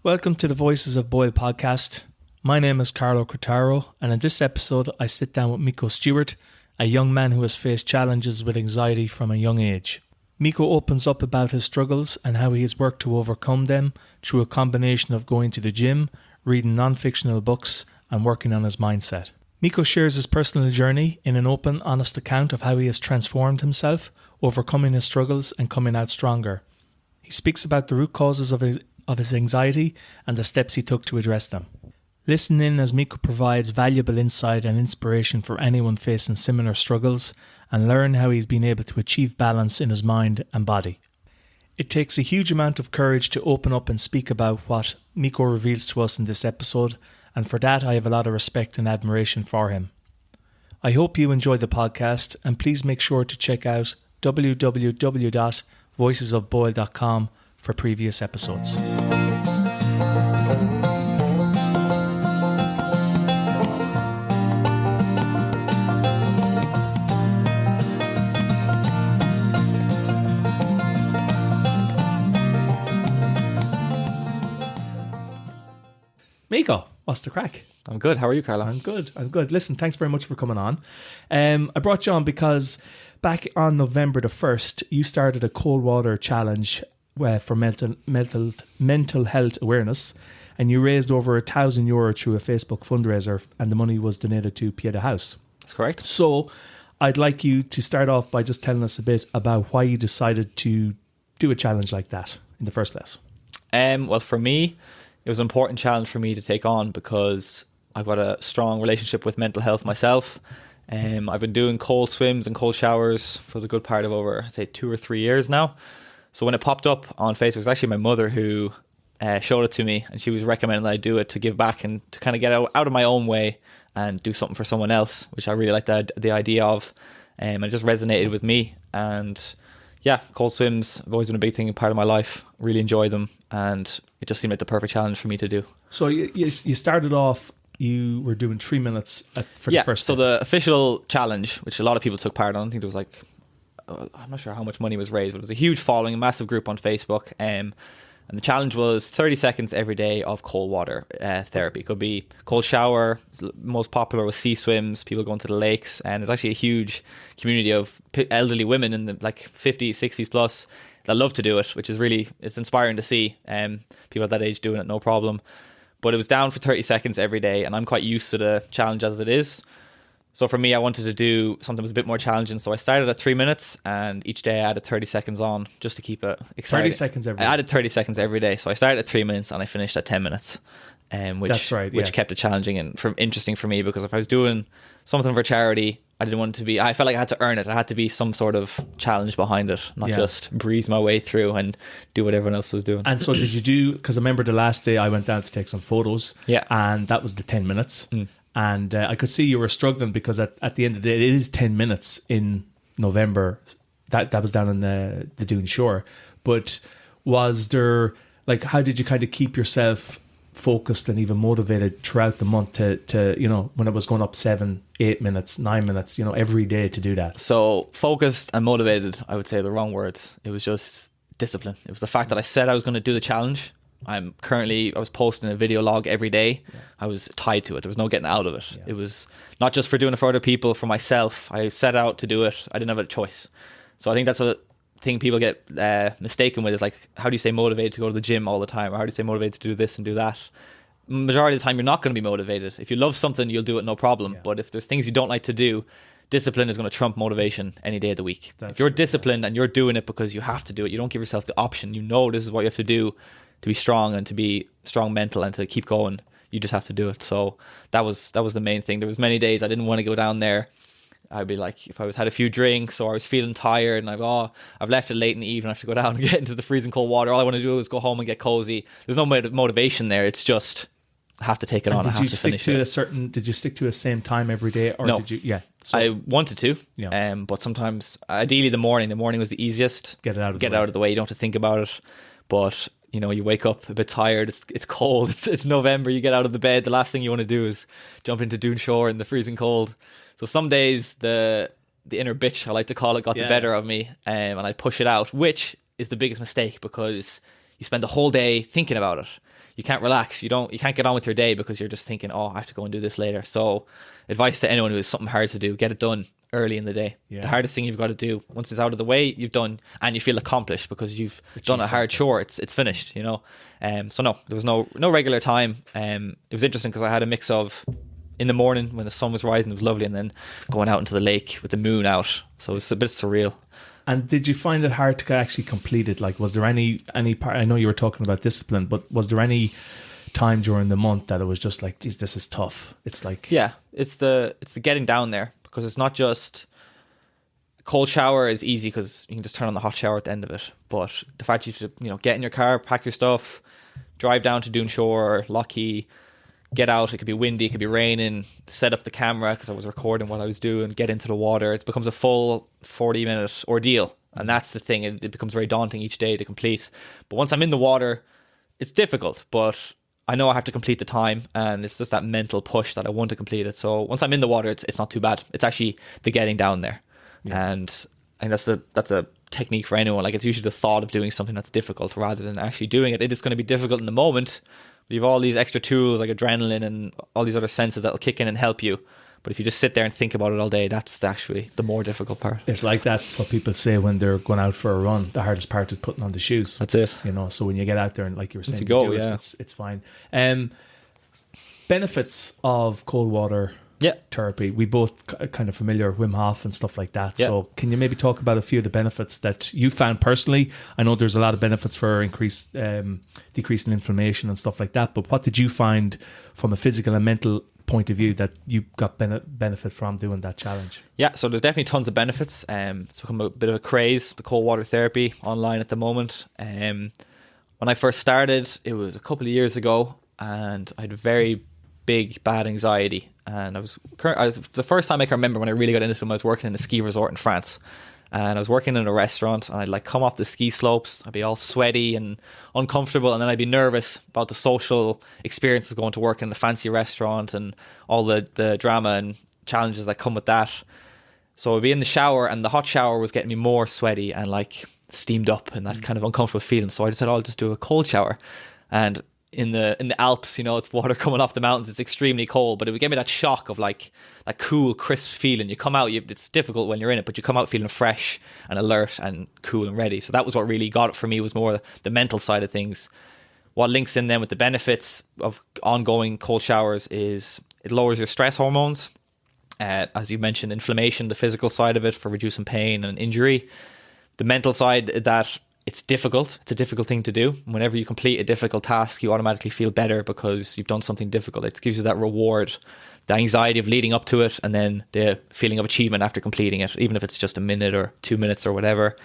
Welcome to the Voices of Boyle podcast. My name is Carlo Cretaro, and in this episode I sit down with Miko Stewart, a young man who has faced challenges with anxiety from a young age. Miko opens up about his struggles and how he has worked to overcome them through a combination of going to the gym, reading non-fictional books and working on his mindset. Miko shares his personal journey in an open, honest account of how he has transformed himself, overcoming his struggles and coming out stronger. He speaks about the root causes of his anxiety and the steps he took to address them. Listen in as Miko provides valuable insight and inspiration for anyone facing similar struggles, and learn how he's been able to achieve balance in his mind and body. It takes a huge amount of courage to open up and speak about what Miko reveals to us in this episode, and for that I have a lot of respect and admiration for him. I hope you enjoy the podcast, and please make sure to check out www.voicesofboyle.com for previous episodes. Miko, what's the crack? I'm good. How are you, Carlo? I'm good. Listen, thanks very much for coming on. I brought you on because back on November the 1st, you started a cold water challenge for mental health awareness, and you raised over €1,000 through a Facebook fundraiser, and the money was donated to Pieta House. That's correct. So I'd like you to start off by just telling us a bit about why you decided to do a challenge like that in the first place. Well, for me, it was an important challenge for me to take on because I've got a strong relationship with mental health myself. I've been doing cold swims and cold showers for the good part of over, I'd say, 2 or 3 years now. So when it popped up on Facebook, it was actually my mother who showed it to me, and she was recommending that I do it to give back and to kind of get out of my own way and do something for someone else, which I really liked the idea of. It just resonated with me. And yeah, cold swims have always been a big thing, part of my life. Really enjoy them, and it just seemed like the perfect challenge for me to do. So you started off, you were doing 3 minutes for the first so time. The official challenge, which a lot of people took part on, I think there was like, I'm not sure how much money was raised, but it was a huge following, a massive group on Facebook. And the challenge was 30 seconds every day of cold water therapy. It could be cold shower. Most popular was sea swims, people going to the lakes. And there's actually a huge community of elderly women in the like 50s, 60s plus that love to do it, which is really, it's inspiring to see people at that age doing it, no problem. But it was down for 30 seconds every day, and I'm quite used to the challenge as it is. So for me, I wanted to do something that was a bit more challenging. So I started at 3 minutes, and each day I added 30 seconds on just to keep it exciting. 30 seconds every day. I added 30 seconds every day. So I started at 3 minutes and I finished at 10 minutes. That's right, which kept it challenging and interesting for me, because if I was doing something for charity, I didn't want it to be, I felt like I had to earn it. I had to be some sort of challenge behind it, not just breeze my way through and do what everyone else was doing. And so did you do, because I remember the last day I went down to take some photos, and that was the 10 minutes. And I could see you were struggling because at the end of the day, it is 10 minutes in November. That was down on the Doon Shore. But was there, like, how did you kind of keep yourself focused and even motivated throughout the month to when it was going up 7, 8 minutes, 9 minutes, every day to do that? So focused and motivated, I would say, the wrong words. It was just discipline. It was the fact that I said I was going to do the challenge. I was posting a video log every day. I was tied to it. There was no getting out of it. It was not just for doing it for other people, for myself. I set out to do it. I didn't have a choice. So I think that's a thing people get mistaken with, is like, how do you stay motivated to go to the gym all the time? Or how do you stay motivated to do this and do that? Majority of the time, you're not going to be motivated. If you love something, you'll do it, no problem. But if there's things you don't like to do, discipline is going to trump motivation any day of the week. If you're disciplined and you're doing it because you have to do it, you don't give yourself the option. You know this is what you have to do to be strong and to be strong mental and to keep going. You just have to do it. So that was the main thing. There was many days I didn't want to go down there. I'd be like, if I had a few drinks or I was feeling tired and I've left it late in the evening, I have to go down and get into the freezing cold water. All I want to do is go home and get cozy. There's no motivation there. It's just, I have to take it on. I have to finish it. Did you stick to a same time every day? Or no. Did you? Yeah. So, I wanted to. Yeah. But sometimes, ideally the morning was the easiest. Get it out of the way. You don't have to think about it. But you wake up a bit tired. It's cold. It's November. You get out of the bed. The last thing you want to do is jump into Doon Shore in the freezing cold. So some days the inner bitch, I like to call it, got the better of me, and I push it out, which is the biggest mistake, because you spend the whole day thinking about it. you can't relax. You can't get on with your day because you're just thinking, oh, I have to go and do this later. So advice to anyone who has something hard to do, get it done early in the day. The hardest thing you've got to do, once it's out of the way, you've done, and you feel accomplished because you've done a hard chore. It's finished, you know. So no, there was no regular time. It was interesting because I had a mix of in the morning when the sun was rising, it was lovely, and then going out into the lake with the moon out. So it was a bit surreal. And did you find it hard to actually complete it? Like, was there any part? I know you were talking about discipline, but was there any time during the month that it was just like, geez, this is tough? It's like, yeah, it's the getting down there, because it's not just cold shower is easy because you can just turn on the hot shower at the end of it. But the fact you have to, get in your car, pack your stuff, drive down to Doon Shore, Lockheed, get out. It could be windy, it could be raining, set up the camera because I was recording what I was doing, get into the water. It becomes a full 40-minute ordeal. And that's the thing. It becomes very daunting each day to complete. But once I'm in the water, it's difficult, but I know I have to complete the time, and it's just that mental push that I want to complete it. So once I'm in the water, it's not too bad. It's actually the getting down there. Yeah. And I think that's a technique for anyone. Like, it's usually the thought of doing something that's difficult rather than actually doing it. It is going to be difficult in the moment. You have all these extra tools like adrenaline and all these other senses that'll kick in and help you. But if you just sit there and think about it all day, that's actually the more difficult part. It's like that, what people say when they're going out for a run. The hardest part is putting on the shoes. That's it. So when you get out there and, like you were saying, it's fine. Benefits of cold water therapy. We both kind of familiar with Wim Hof and stuff like that. So can you maybe talk about a few of the benefits that you found personally? I know there's a lot of benefits for decreasing inflammation and stuff like that, but what did you find from a physical and mental point of view that you got benefit from doing that challenge? Yeah, so there's definitely tons of benefits. It's become a bit of a craze, the cold water therapy online at the moment. When I first started, it was a couple of years ago, and I had very big bad anxiety, and the first time I can remember when I really got into it, I was working in a ski resort in France, and I was working in a restaurant, and I'd like come off the ski slopes, I'd be all sweaty and uncomfortable, and then I'd be nervous about the social experience of going to work in a fancy restaurant and all the drama and challenges that come with that. So I'd be in the shower, and the hot shower was getting me more sweaty and like steamed up and that kind of uncomfortable feeling. So I decided, I'll just do a cold shower. And in the Alps, it's water coming off the mountains, it's extremely cold, but it would give me that shock of like that cool, crisp feeling. You come out, it's difficult when you're in it, but you come out feeling fresh and alert and cool and ready. So that was what really got it for me, was more the mental side of things. What links in then with the benefits of ongoing cold showers is it lowers your stress hormones. As you mentioned, inflammation, the physical side of it for reducing pain and injury. The mental side, that it's difficult. It's a difficult thing to do. Whenever you complete a difficult task, you automatically feel better because you've done something difficult. It gives you that reward, the anxiety of leading up to it, and then the feeling of achievement after completing it, even if it's just a minute or 2 minutes or whatever.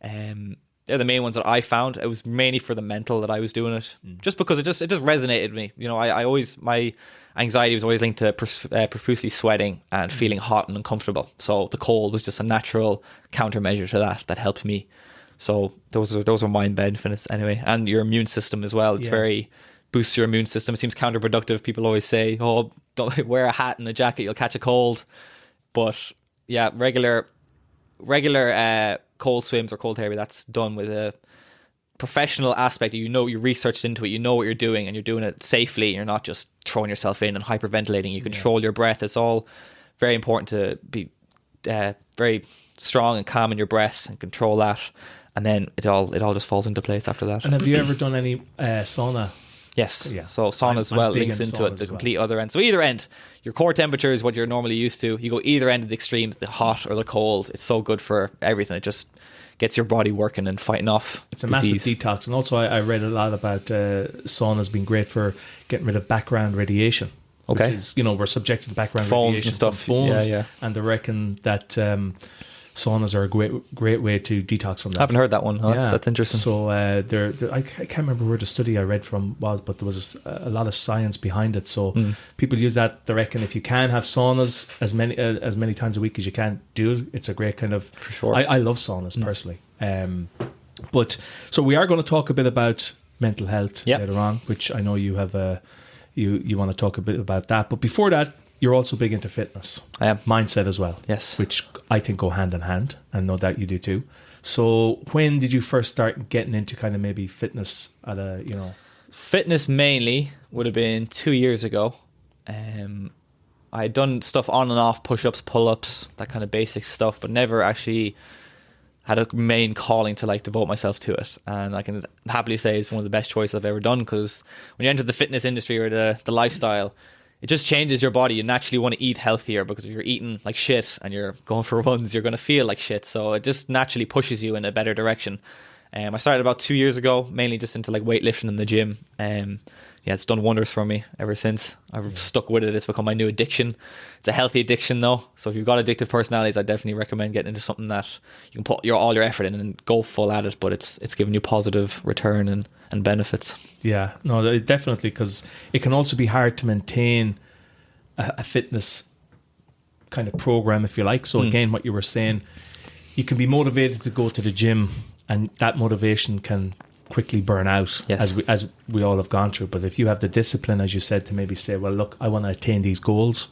They're the main ones that I found. It was mainly for the mental that I was doing it, just because it just resonated with me. I always, my anxiety was always linked to profusely sweating and feeling hot and uncomfortable. So the cold was just a natural countermeasure to that helped me. So those are my benefits anyway, and your immune system as well. It's very boosts your immune system. It seems counterproductive. People always say, "Oh, don't wear a hat and a jacket; you'll catch a cold." But yeah, regular cold swims or cold therapy, that's done with a professional aspect. You researched into it. You know what you're doing, and you're doing it safely. You're not just throwing yourself in and hyperventilating. You control your breath. It's all very important to be very strong and calm in your breath and control that. And then it all just falls into place after that. And have you ever done any sauna? Yes. Yeah. So sauna as well links into it, the complete other end. So either end, your core temperature is what you're normally used to. You go either end of the extremes, the hot or the cold. It's so good for everything. It just gets your body working and fighting off It's a massive detox. And also I read a lot about saunas being great for getting rid of background radiation. Okay. Which is, we're subjected to background phones radiation and stuff. From phones. Yeah. And they reckon that saunas are a great way to detox from that. I haven't heard that one. That's interesting. So I can't remember where the study I read from was, but there was a lot of science behind it. So people use that. They reckon if you can have saunas as many times a week as you can do it, it's a great kind of. For sure. I love saunas personally. But so we are going to talk a bit about mental health later on, which I know you have you want to talk a bit about that. But before that, you're also big into fitness. I am. Mindset as well. Yes. Which I think go hand in hand, and know that you do too. So when did you first start getting into kind of maybe fitness at a, Fitness mainly would have been 2 years ago. I had done stuff on and off, push-ups, pull-ups, that kind of basic stuff, but never actually had a main calling to like devote myself to it. And I can happily say it's one of the best choices I've ever done, because when you enter the fitness industry or the lifestyle, it just changes your body. You naturally want to eat healthier, because if you're eating like shit and you're going for runs, you're going to feel like shit. So it just naturally pushes you in a better direction. I started about 2 years ago, mainly just into like weightlifting in the gym. Yeah, it's done wonders for me ever since. I've stuck with it. It's become my new addiction. It's a healthy addiction though. So if you've got addictive personalities, I definitely recommend getting into something that you can put all your effort in and go full at it, but it's giving you positive return and benefits. Yeah, no, definitely, because it can also be hard to maintain a fitness kind of program, if you like. So again, what you were saying, you can be motivated to go to the gym, and that motivation can quickly burn out, yes, as we all have gone through. But if you have the discipline, as you said, to maybe say, well, look, I want to attain these goals,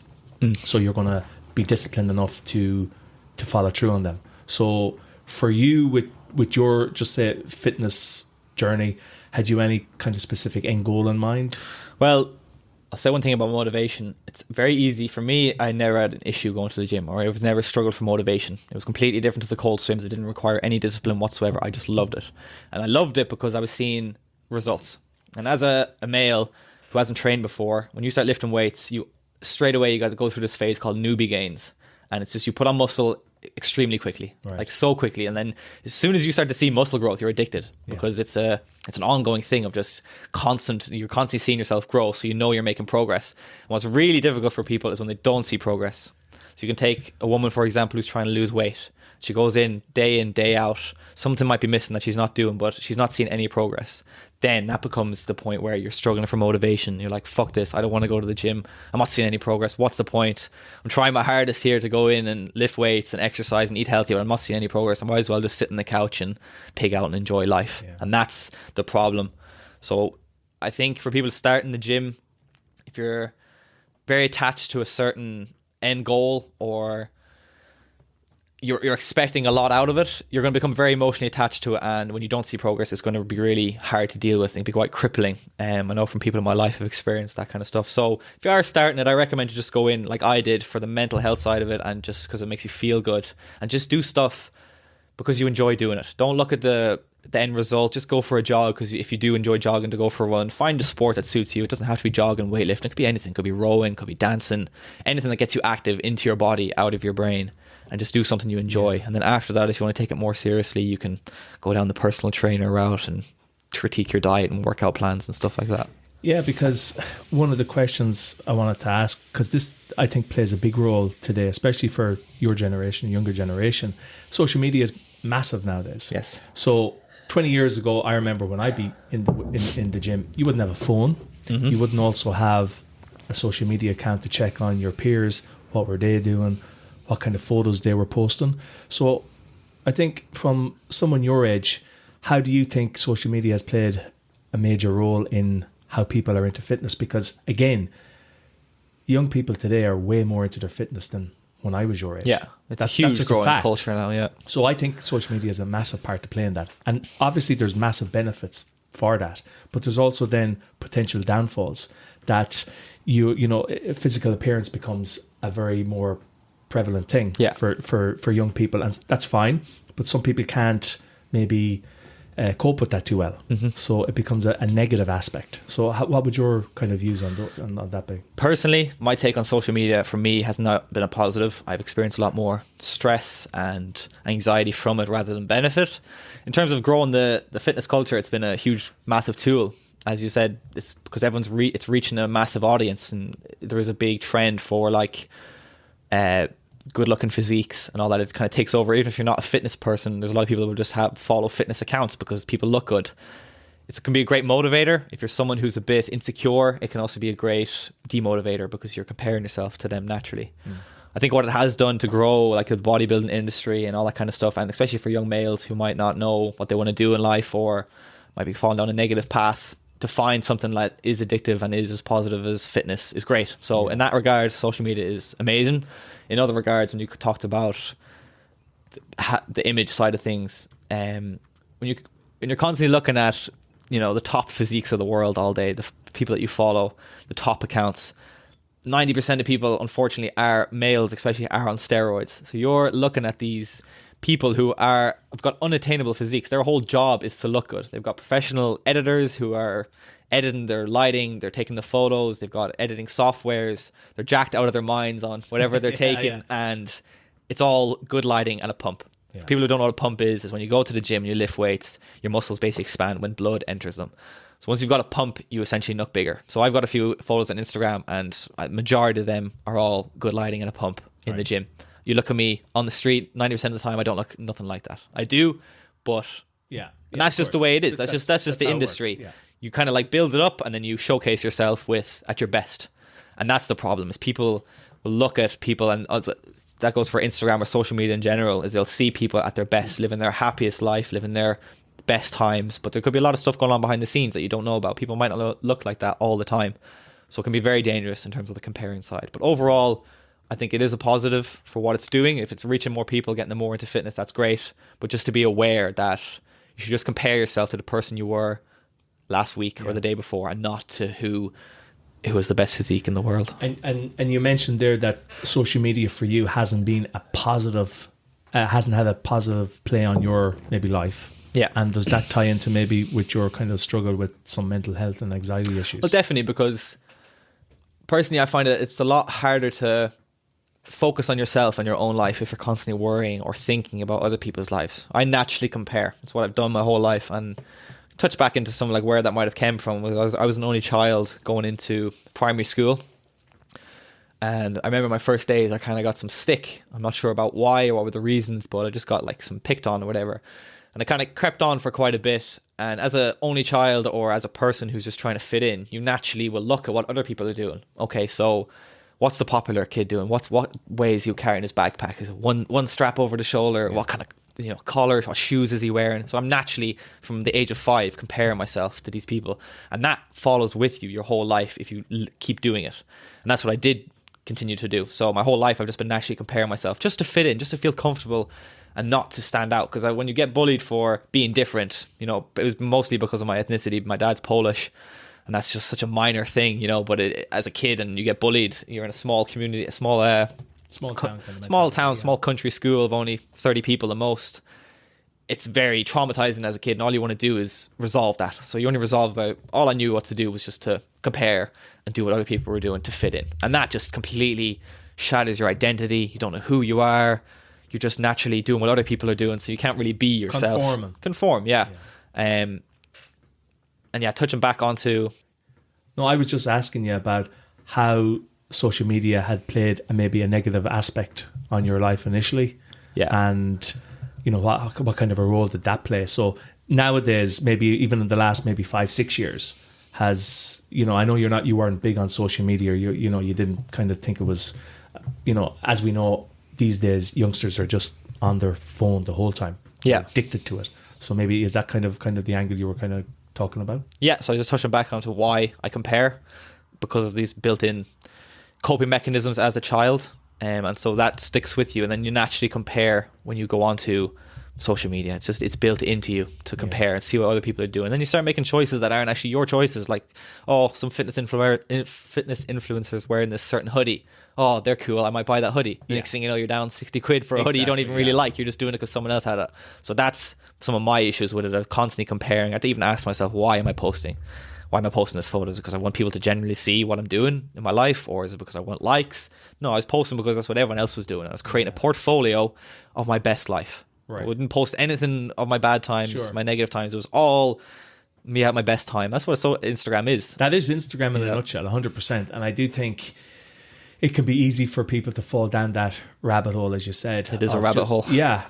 so you're going to be disciplined enough to follow through on them. So for you, with your, just say, fitness journey, had you any kind of specific end goal in mind? Well, I'll say one thing about motivation. It's very easy for me. I never had an issue going to the gym, or I was never struggled for motivation. It was completely different to the cold swims. It didn't require any discipline whatsoever. I just loved it. And I loved it because I was seeing results. And as a male who hasn't trained before, when you start lifting weights, you straight away, you got to go through this phase called newbie gains. And it's just, you put on muscle extremely quickly, right, like so quickly. And then as soon as you start to see muscle growth, you're addicted, because it's an ongoing thing of just you're constantly seeing yourself grow, so you know you're making progress. And what's really difficult for people is when they don't see progress. So you can take a woman, for example, who's trying to lose weight. She goes in, day out, something might be missing that she's not doing, but she's not seeing any progress. Then that becomes the point where you're struggling for motivation. You're like, fuck this, I don't want to go to the gym. I'm not seeing any progress. What's the point? I'm trying my hardest here to go in and lift weights and exercise and eat healthy, but I'm not seeing any progress. I might as well just sit on the couch and pig out and enjoy life. Yeah. And that's the problem. So I think for people starting the gym, if you're very attached to a certain end goal, or you're expecting a lot out of it, you're going to become very emotionally attached to it, and when you don't see progress, it's going to be really hard to deal with and be quite crippling. I know from people in my life who've experienced that kind of stuff. So if you are starting it, I recommend you just go in like I did, for the mental health side of it, and just because it makes you feel good, and just do stuff because you enjoy doing it. Don't look at the end result. Just go for a jog, because if you do enjoy jogging, to go for a run. Find a sport that suits you. It doesn't have to be jogging, weightlifting. It could be anything. It could be rowing, it could be dancing, anything that gets you active into your body, out of your brain. And just do something you enjoy. And then after that, if you want to take it more seriously, you can go down the personal trainer route and critique your diet and workout plans and stuff like that. Yeah, because one of the questions I wanted to ask, because this, I think, plays a big role today, especially for your generation, younger generation. Social media is massive nowadays. Yes. So 20 years ago, I remember when I'd be in the gym, you wouldn't have a phone. Mm-hmm. You wouldn't also have a social media account to check on your peers. What were they doing? What kind of photos they were posting. So I think from someone your age, how do you think social media has played a major role in how people are into fitness? Because again, young people today are way more into their fitness than when I was your age. Yeah, that's a huge growing culture now, yeah. So I think social media has a massive part to play in that. And obviously there's massive benefits for that, but there's also then potential downfalls that you know, physical appearance becomes a very more prevalent thing for young people, and that's fine, but some people can't maybe cope with that too well. Mm-hmm. So it becomes a negative aspect. So what would your kind of views on that be? Personally, my take on social media for me has not been a positive. I've experienced a lot more stress and anxiety from it rather than benefit. In terms of growing the fitness culture, it's been a huge, massive tool. As you said, it's because everyone's it's reaching a massive audience, and there is a big trend for like good looking physiques and all that. It kind of takes over. Even if you're not a fitness person, there's a lot of people that will just follow fitness accounts because people look good. It can be a great motivator. If you're someone who's a bit insecure, it can also be a great demotivator because you're comparing yourself to them naturally. I think what it has done to grow like the bodybuilding industry and all that kind of stuff, and especially for young males who might not know what they want to do in life or might be falling down a negative path, to find something that is addictive and is as positive as fitness is great. So in that regard, social media is amazing. In other regards, when you talked about the image side of things, when you're constantly looking at the top physiques of the world all day, the people that you follow, the top accounts. 90% of people, unfortunately, are males, especially, are on steroids. So you're looking at these people who have got unattainable physiques. Their whole job is to look good. They've got professional editors who are editing their lighting, they're taking the photos, they've got editing softwares, they're jacked out of their minds on whatever they're taking, and it's all good lighting and a pump. Yeah. People who don't know what a pump is when you go to the gym and you lift weights, your muscles basically expand when blood enters them. So once you've got a pump, you essentially look bigger. So I've got a few photos on Instagram, and a majority of them are all good lighting and a pump in the gym. You look at me on the street, 90% of the time I don't look nothing like that. I do, but and that's just the way it is. That's just the industry. Yeah. You kind of like build it up, and then you showcase yourself at your best. And that's the problem, is people will look at people, and that goes for Instagram or social media in general, is they'll see people at their best, living their happiest life, living their best times, but there could be a lot of stuff going on behind the scenes that you don't know about. People might not look like that all the time, so it can be very dangerous in terms of the comparing side. But overall, I think it is a positive for what it's doing. If it's reaching more people, getting them more into fitness, that's great. But just to be aware that you should just compare yourself to the person you were last week or the day before, and not to who has the best physique in the world. And you mentioned there that social media for you hasn't been a positive, hasn't had a positive play on your maybe life. Yeah. And does that tie into maybe with your kind of struggle with some mental health and anxiety issues? Well, definitely, because personally I find it's a lot harder to focus on yourself and your own life if you're constantly worrying or thinking about other people's lives. I naturally compare. It's what I've done my whole life, and touch back into some like where that might have come from. I was an only child going into primary school, and I remember my first days I kind of got some stick. I'm not sure about why or what were the reasons, but I just got like some picked on or whatever, and I kind of crept on for quite a bit. And as an only child, or as a person who's just trying to fit in, you naturally will look at what other people are doing. Okay, so what's the popular kid doing? What way is he carrying his backpack? Is it one strap over the shoulder? Yeah. What kind of collar, what shoes is he wearing? So I'm naturally, from the age of 5, comparing myself to these people, and that follows with you your whole life if you keep doing it. And that's what I did continue to do. So my whole life I've just been naturally comparing myself just to fit in, just to feel comfortable and not to stand out. Because when you get bullied for being different, it was mostly because of my ethnicity. My dad's Polish, and that's just such a minor thing, but as a kid, and you get bullied, you're in a small community, a small town, small country school of only 30 people at most. It's very traumatizing as a kid, and all you want to do is resolve that. So you only resolve about, all I knew what to do was just to compare and do what other people were doing to fit in. And that just completely shatters your identity. You don't know who you are. You're just naturally doing what other people are doing, so you can't really be yourself. Conform, yeah. And touching back onto... No, I was just asking you about how social media had played maybe a negative aspect on your life initially, and what kind of a role did that play? So nowadays, maybe even in the last maybe 5-6 years, has I know you weren't big on social media, you didn't kind of think it was, as we know these days, youngsters are just on their phone the whole time, addicted to it. So maybe is that kind of the angle you were kind of talking about? Yeah, so I was just touching back onto why I compare, because of these built-in coping mechanisms as a child, and so that sticks with you, and then you naturally compare when you go onto social media. It's built into you to compare and see what other people are doing. And then you start making choices that aren't actually your choices, like, some fitness influencers wearing this certain hoodie. Oh, they're cool, I might buy that hoodie. Next thing you know, you're down 60 quid for a hoodie you don't even really like. You're just doing it because someone else had it. So that's some of my issues with it. I'm constantly comparing. I have to even ask myself, why am I posting this photo? Is it because I want people to generally see what I'm doing in my life, or is it because I want likes? No, I was posting because that's what everyone else was doing. I was creating a portfolio of my best life. Right. I wouldn't post anything of my bad times, my negative times. It was all me at my best time. That's what Instagram is. That is Instagram in a nutshell, 100%. And I do think it can be easy for people to fall down that rabbit hole, as you said. It is a rabbit hole. Yeah.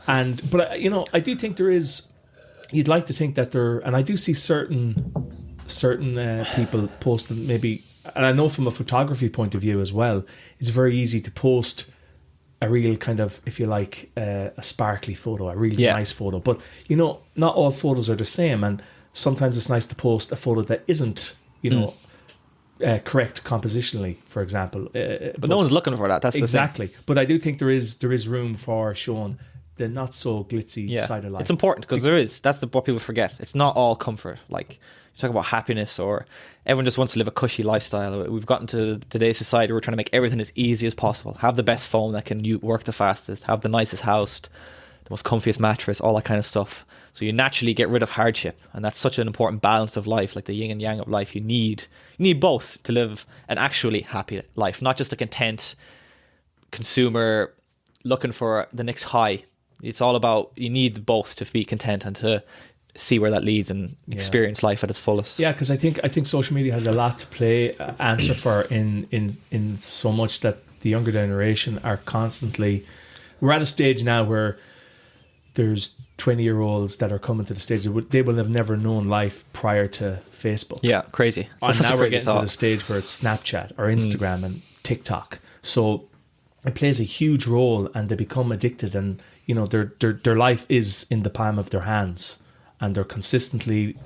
But I do think there is, you'd like to think that there, and I do see certain people posting maybe, and I know from a photography point of view as well, it's very easy to post a real kind of, if you like, a sparkly photo, a really nice photo. But, not all photos are the same. And sometimes it's nice to post a photo that isn't, correct compositionally, for example. But no one's looking for that. That's exactly. The thing. But I do think there is room for showing the not so glitzy side of life. It's important because there is. That's what people forget. It's not all comfort. Like, you talk about happiness, or everyone just wants to live a cushy lifestyle. We've gotten to today's society where we're trying to make everything as easy as possible. Have the best phone that can work the fastest, have the nicest house, the most comfiest mattress, all that kind of stuff. So you naturally get rid of hardship, and that's such an important balance of life, like the yin and yang of life. You need both to live an actually happy life, not just a content consumer looking for the next high. It's all about, you need both to be content and to see where that leads and experience life at its fullest. Yeah, because I think social media has a lot to play answer for in so much that the younger generation are constantly. We're at a stage now where there's 20-year-olds that are coming to the stage they will have never known life prior to Facebook. Yeah, crazy. And now we're getting to the stage where it's Snapchat or Instagram and TikTok. So it plays a huge role, and they become addicted, and you know their life is in the palm of their hands, and they're consistently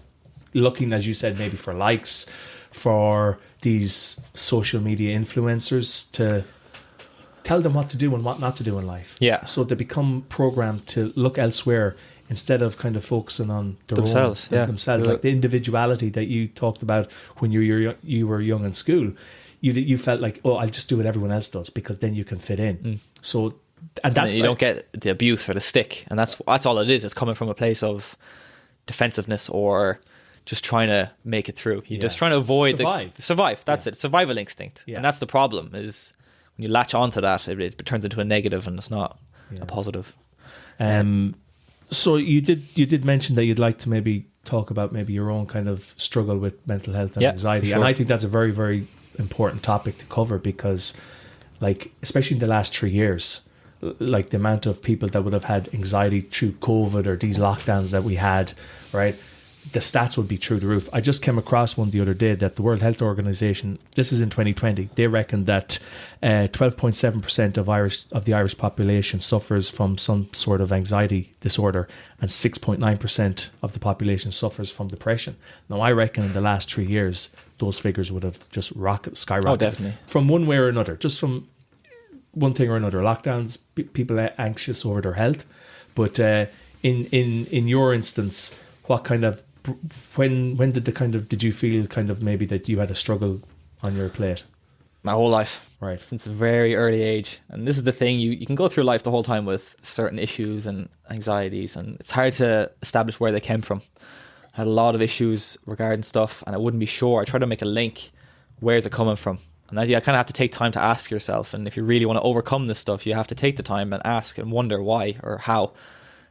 looking, as you said, maybe for likes, for these social media influencers to tell them what to do and what not to do in life. Yeah. So they become programmed to look elsewhere instead of kind of focusing on themselves. Themselves. Like the individuality that you talked about when you were young in school. You felt like, oh, I'll just do what everyone else does because then you can fit in. So, and that's you don't get the abuse or the stick, and that's all it is. It's coming from a place of defensiveness or just trying to make it through. You're just trying to avoid survive. That's it. Survival instinct, and that's the problem. Is when you latch onto that, it turns into a negative, and it's not a positive. So you did mention that you'd like to maybe talk about maybe your own kind of struggle with mental health and anxiety, and I think that's a very, very important topic to cover because, like, especially in the last 3 years, like the amount of people that would have had anxiety through COVID or these lockdowns that we had, right? The stats would be through the roof. I just came across one the other day that the World Health Organization, this is in 2020, they reckon that 12.7% of the Irish population suffers from some sort of anxiety disorder, and 6.9% of the population suffers from depression. Now, I reckon in the last 3 years, those figures would have just skyrocketed. Oh, definitely. From one way or another, just from one thing or another. Lockdowns, people are anxious over their health. But in your instance, what kind of, when did you feel kind of maybe that you had a struggle on your plate? My whole life. Right. Since a very early age. And this is the thing, you can go through life the whole time with certain issues and anxieties, and it's hard to establish where they came from. I had a lot of issues regarding stuff, and I wouldn't be sure. I try to make a link. Where's it coming from? And I kind of have to take time to ask yourself. And if you really want to overcome this stuff, you have to take the time and ask and wonder why or how.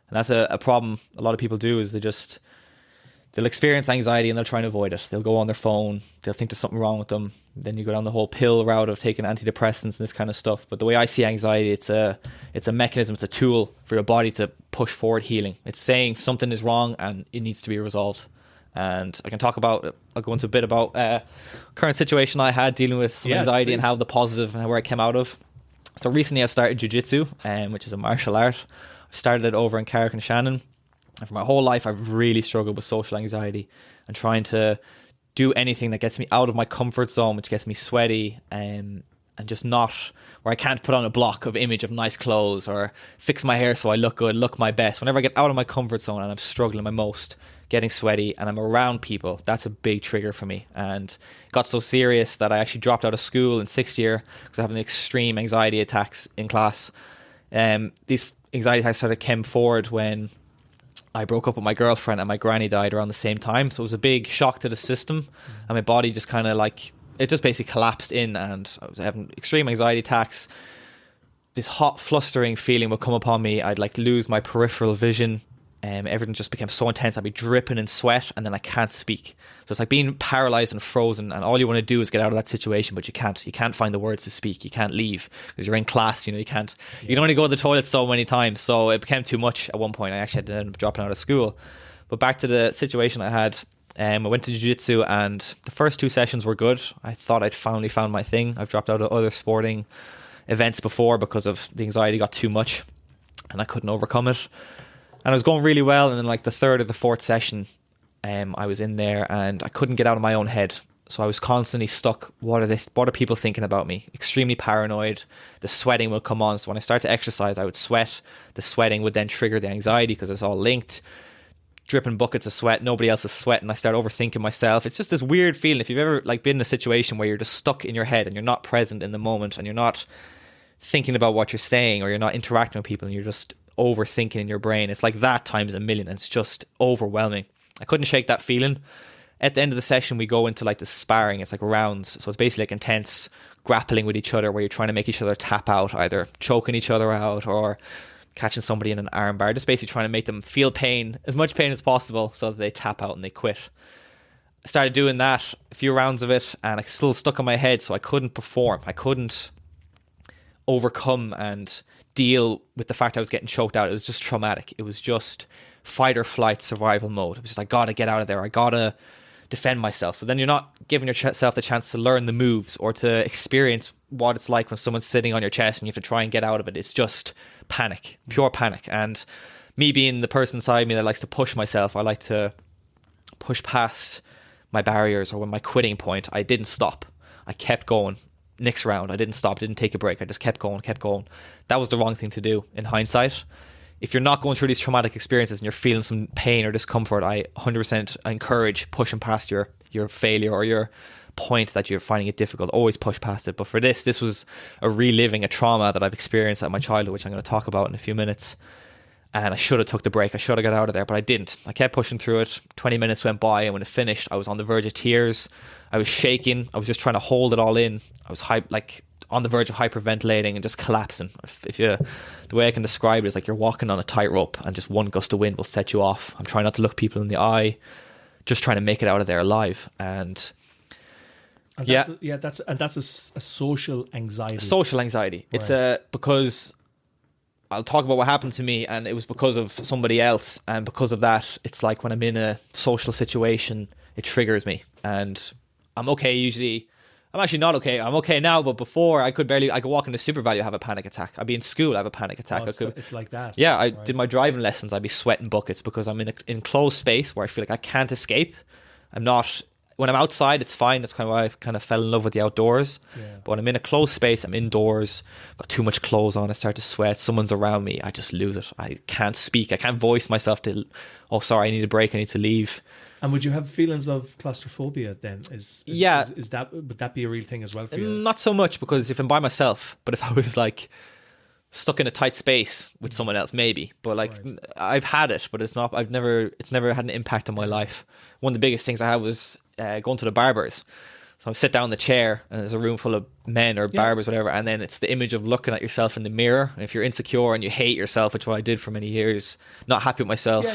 And that's a problem a lot of people do, is they'll experience anxiety and they'll try and avoid it. They'll go on their phone. They'll think there's something wrong with them. Then you go down the whole pill route of taking antidepressants and this kind of stuff. But the way I see anxiety, it's a mechanism, it's a tool for your body to push forward healing. It's saying something is wrong and it needs to be resolved. And I'll go into a bit about current situation I had dealing with some anxiety, please, and how the positive and where I came out of. So recently I've started jiu-jitsu, which is a martial art. I started it over in Carrick and Shannon. And for my whole life, I've really struggled with social anxiety and trying to do anything that gets me out of my comfort zone, which gets me sweaty, and just not where I can't put on a block of image of nice clothes or fix my hair so I look good, look my best. Whenever I get out of my comfort zone and I'm struggling my most, getting sweaty, and I'm around people, that's a big trigger for me. And it got so serious that I actually dropped out of school in 6th year because I was having extreme anxiety attacks in class. These anxiety attacks sort of came forward when I broke up with my girlfriend and my granny died around the same time. So it was a big shock to the system, and my body just kind of it just basically collapsed in, and I was having extreme anxiety attacks. This hot, flustering feeling would come upon me. I'd lose my peripheral vision. Everything just became so intense. I'd be dripping in sweat, and then I can't speak. So it's like being paralyzed and frozen, and all you want to do is get out of that situation, but you can't. You can't find the words to speak. You can't leave because you're in class. You can't. You can only go to the toilet so many times. So it became too much at one point. I actually had to end up dropping out of school. But back to the situation I had. I went to jiu-jitsu, and the first 2 sessions were good. I thought I'd finally found my thing. I've dropped out of other sporting events before because of the anxiety got too much, and I couldn't overcome it. And I was going really well, and then the 3rd or the 4th session, I was in there and I couldn't get out of my own head. So I was constantly stuck. What are people thinking about me? Extremely paranoid. The sweating would come on. So when I started to exercise, I would sweat. The sweating would then trigger the anxiety because it's all linked. dripping buckets of sweat. Nobody else is sweating. I start overthinking myself. It's just this weird feeling. If you've ever like been in a situation where you're just stuck in your head and you're not present in the moment and you're not thinking about what you're saying or you're not interacting with people and you're just overthinking in your brain, it's like that times a million, and it's just overwhelming. I couldn't shake that feeling. At the end of the session, we go into like the sparring. It's like rounds. So it's basically like intense grappling with each other where you're trying to make each other tap out, either choking each other out or catching somebody in an arm bar, just basically trying to make them feel pain, as much pain as possible, so that they tap out and they quit. I started doing that, a few rounds of it, and it still stuck in my head, so I couldn't perform. I couldn't overcome and deal with the fact I was getting choked out. It was just traumatic. It was just fight or flight survival mode. It was just, I gotta get out of there. I gotta defend myself. So then you're not giving yourself the chance to learn the moves or to experience what it's like when someone's sitting on your chest and you have to try and get out of it. It's just panic, pure panic. And me being the person inside me that likes to push myself, I like to push past my barriers, or when my quitting point, I didn't stop. I kept going. Next round, I didn't stop, didn't take a break. I just kept going. That was the wrong thing to do in hindsight. If you're not going through these traumatic experiences and you're feeling some pain or discomfort, I 100% encourage pushing past your failure or your point that you're finding it difficult. Always push past it. But for this was a reliving a trauma that I've experienced at my childhood, which I'm going to talk about in a few minutes. And I should have took the break. I should have got out of there, but I didn't. I kept pushing through it. 20 minutes went by, and when it finished, I was on the verge of tears. I was shaking. I was just trying to hold it all in. I was on the verge of hyperventilating and just collapsing. The way I can describe it is like you're walking on a tightrope and just one gust of wind will set you off. I'm trying not to look people in the eye, just trying to make it out of there alive. And that's a social anxiety. Social anxiety. Right. It's because I'll talk about what happened to me, and it was because of somebody else, and because of that, it's like when I'm in a social situation, it triggers me, and I'm okay usually. I'm actually not okay. I'm okay now, but before I could walk into Super Value, have a panic attack. I'd be in school, I have a panic attack. It's like that. Yeah, I did my driving lessons. I'd be sweating buckets because I'm in an enclosed space where I feel like I can't escape. When I'm outside, it's fine. That's kind of why I kind of fell in love with the outdoors. Yeah. But when I'm in a closed space, I'm indoors, got too much clothes on, I start to sweat, someone's around me, I just lose it. I can't speak. I can't voice myself to, oh, sorry, I need a break, I need to leave. And would you have feelings of claustrophobia then? Would that be a real thing as well for you? Not so much, because if I'm by myself, but if I was like stuck in a tight space with someone else, maybe. But like, right. I've had it, but it's never had an impact on my life. One of the biggest things I had was going to the barbers. So I sit down in the chair and there's a room full of men or barbers, whatever, and then it's the image of looking at yourself in the mirror. And if you're insecure and you hate yourself, which is what I did for many years, not happy with myself.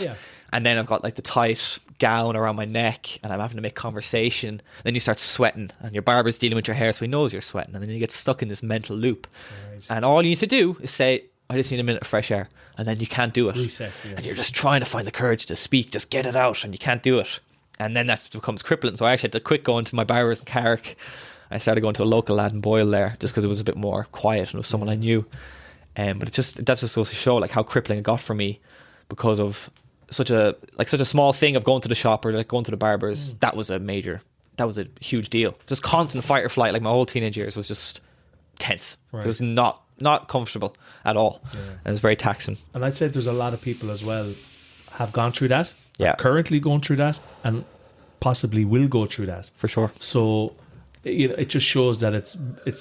And then I've got like the tight gown around my neck and I'm having to make conversation. Then you start sweating and your barber's dealing with your hair, so he knows you're sweating, and then you get stuck in this mental loop. Right. And all you need to do is say, I just need a minute of fresh air, and then you can't do it. Reset, and you're just trying to find the courage to speak, just get it out, and you can't do it. And then that becomes crippling. So I actually had to quit going to my barbers in Carrick. I started going to a local lad in Boyle there, just because it was a bit more quiet and it was someone I knew. But that's just goes to show like how crippling it got for me, because of such a small thing of going to the shop or like going to the barbers. That was a huge deal. Just constant fight or flight. Like my whole teenage years was just tense. Right. It was not comfortable at all. Yeah. And it was very taxing. And I'd say there's a lot of people as well have gone through that. Yeah. Currently going through that, and possibly will go through that. For sure. So it just shows that it's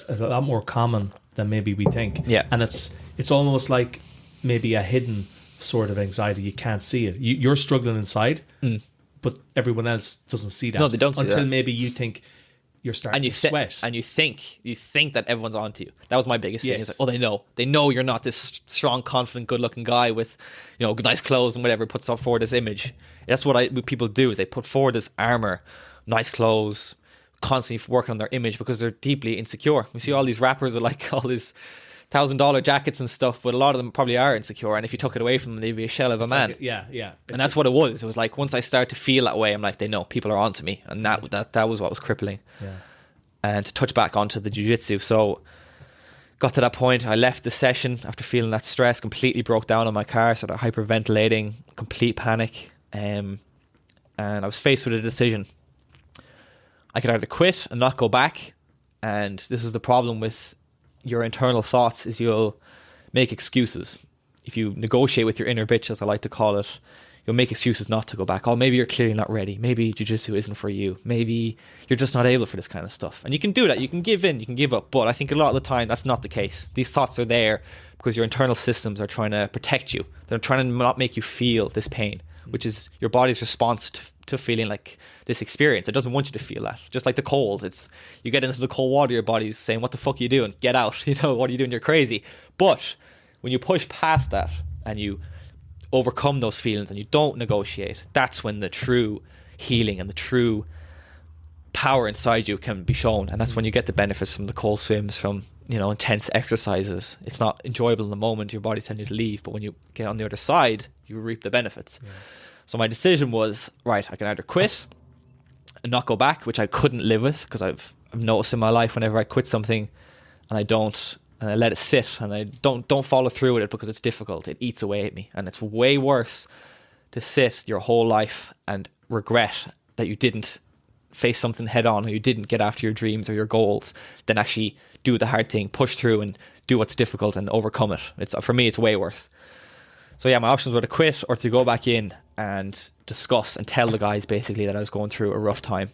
a lot more common than maybe we think. Yeah. And it's almost like maybe a hidden sort of anxiety. You can't see it. You're struggling inside, but everyone else doesn't see that. No, they don't see until that. maybe you think you're starting to sweat. And you think that everyone's onto you. That was my biggest thing. It's like, oh, they know you're not this strong, confident, good-looking guy with, nice clothes and whatever, puts up forward this image. That's what people do, is they put forward this armor, nice clothes, constantly working on their image because they're deeply insecure. We see all these rappers with like all these $1,000 jackets and stuff, but a lot of them probably are insecure, and if you took it away from them, they'd be a shell of a man. And that's what it was. It was like, once I started to feel that way, I'm like, they know people are onto me, and that was what was crippling. And to touch back onto the jiu-jitsu, so got to that point, I left the session after feeling that stress, completely broke down in my car, started hyperventilating, complete panic, and I was faced with a decision. I could either quit and not go back, and this is the problem with your internal thoughts, is you'll make excuses. If you negotiate with your inner bitch, as I like to call it, you'll make excuses not to go back. Oh, maybe you're clearly not ready. Maybe jiu-jitsu isn't for you. Maybe you're just not able for this kind of stuff. And you can do that. You can give in. You can give up. But I think a lot of the time that's not the case. These thoughts are there because your internal systems are trying to protect you. They're trying to not make you feel this pain, which is your body's response to feeling like this experience. It doesn't want you to feel that. Just like the cold. It's you get into the cold water, your body's saying, what the fuck are you doing? Get out. You know, what are you doing? You're crazy. But when you push past that and you overcome those feelings and you don't negotiate, that's when the true healing and the true power inside you can be shown. And that's when you get the benefits from the cold swims, from, you know, intense exercises. It's not enjoyable in the moment, your body's telling you to leave, but when you get on the other side, you reap the benefits. So my decision was, right, I can either quit and not go back, which I couldn't live with, because I've noticed in my life whenever I quit something and I let it sit and I don't follow through with it because it's difficult, it eats away at me. And it's way worse to sit your whole life and regret that you didn't face something head on, or you didn't get after your dreams or your goals, than actually do the hard thing, push through and do what's difficult and overcome it. For me, it's way worse. So yeah, my options were to quit or to go back in and discuss and tell the guys basically that I was going through a rough time.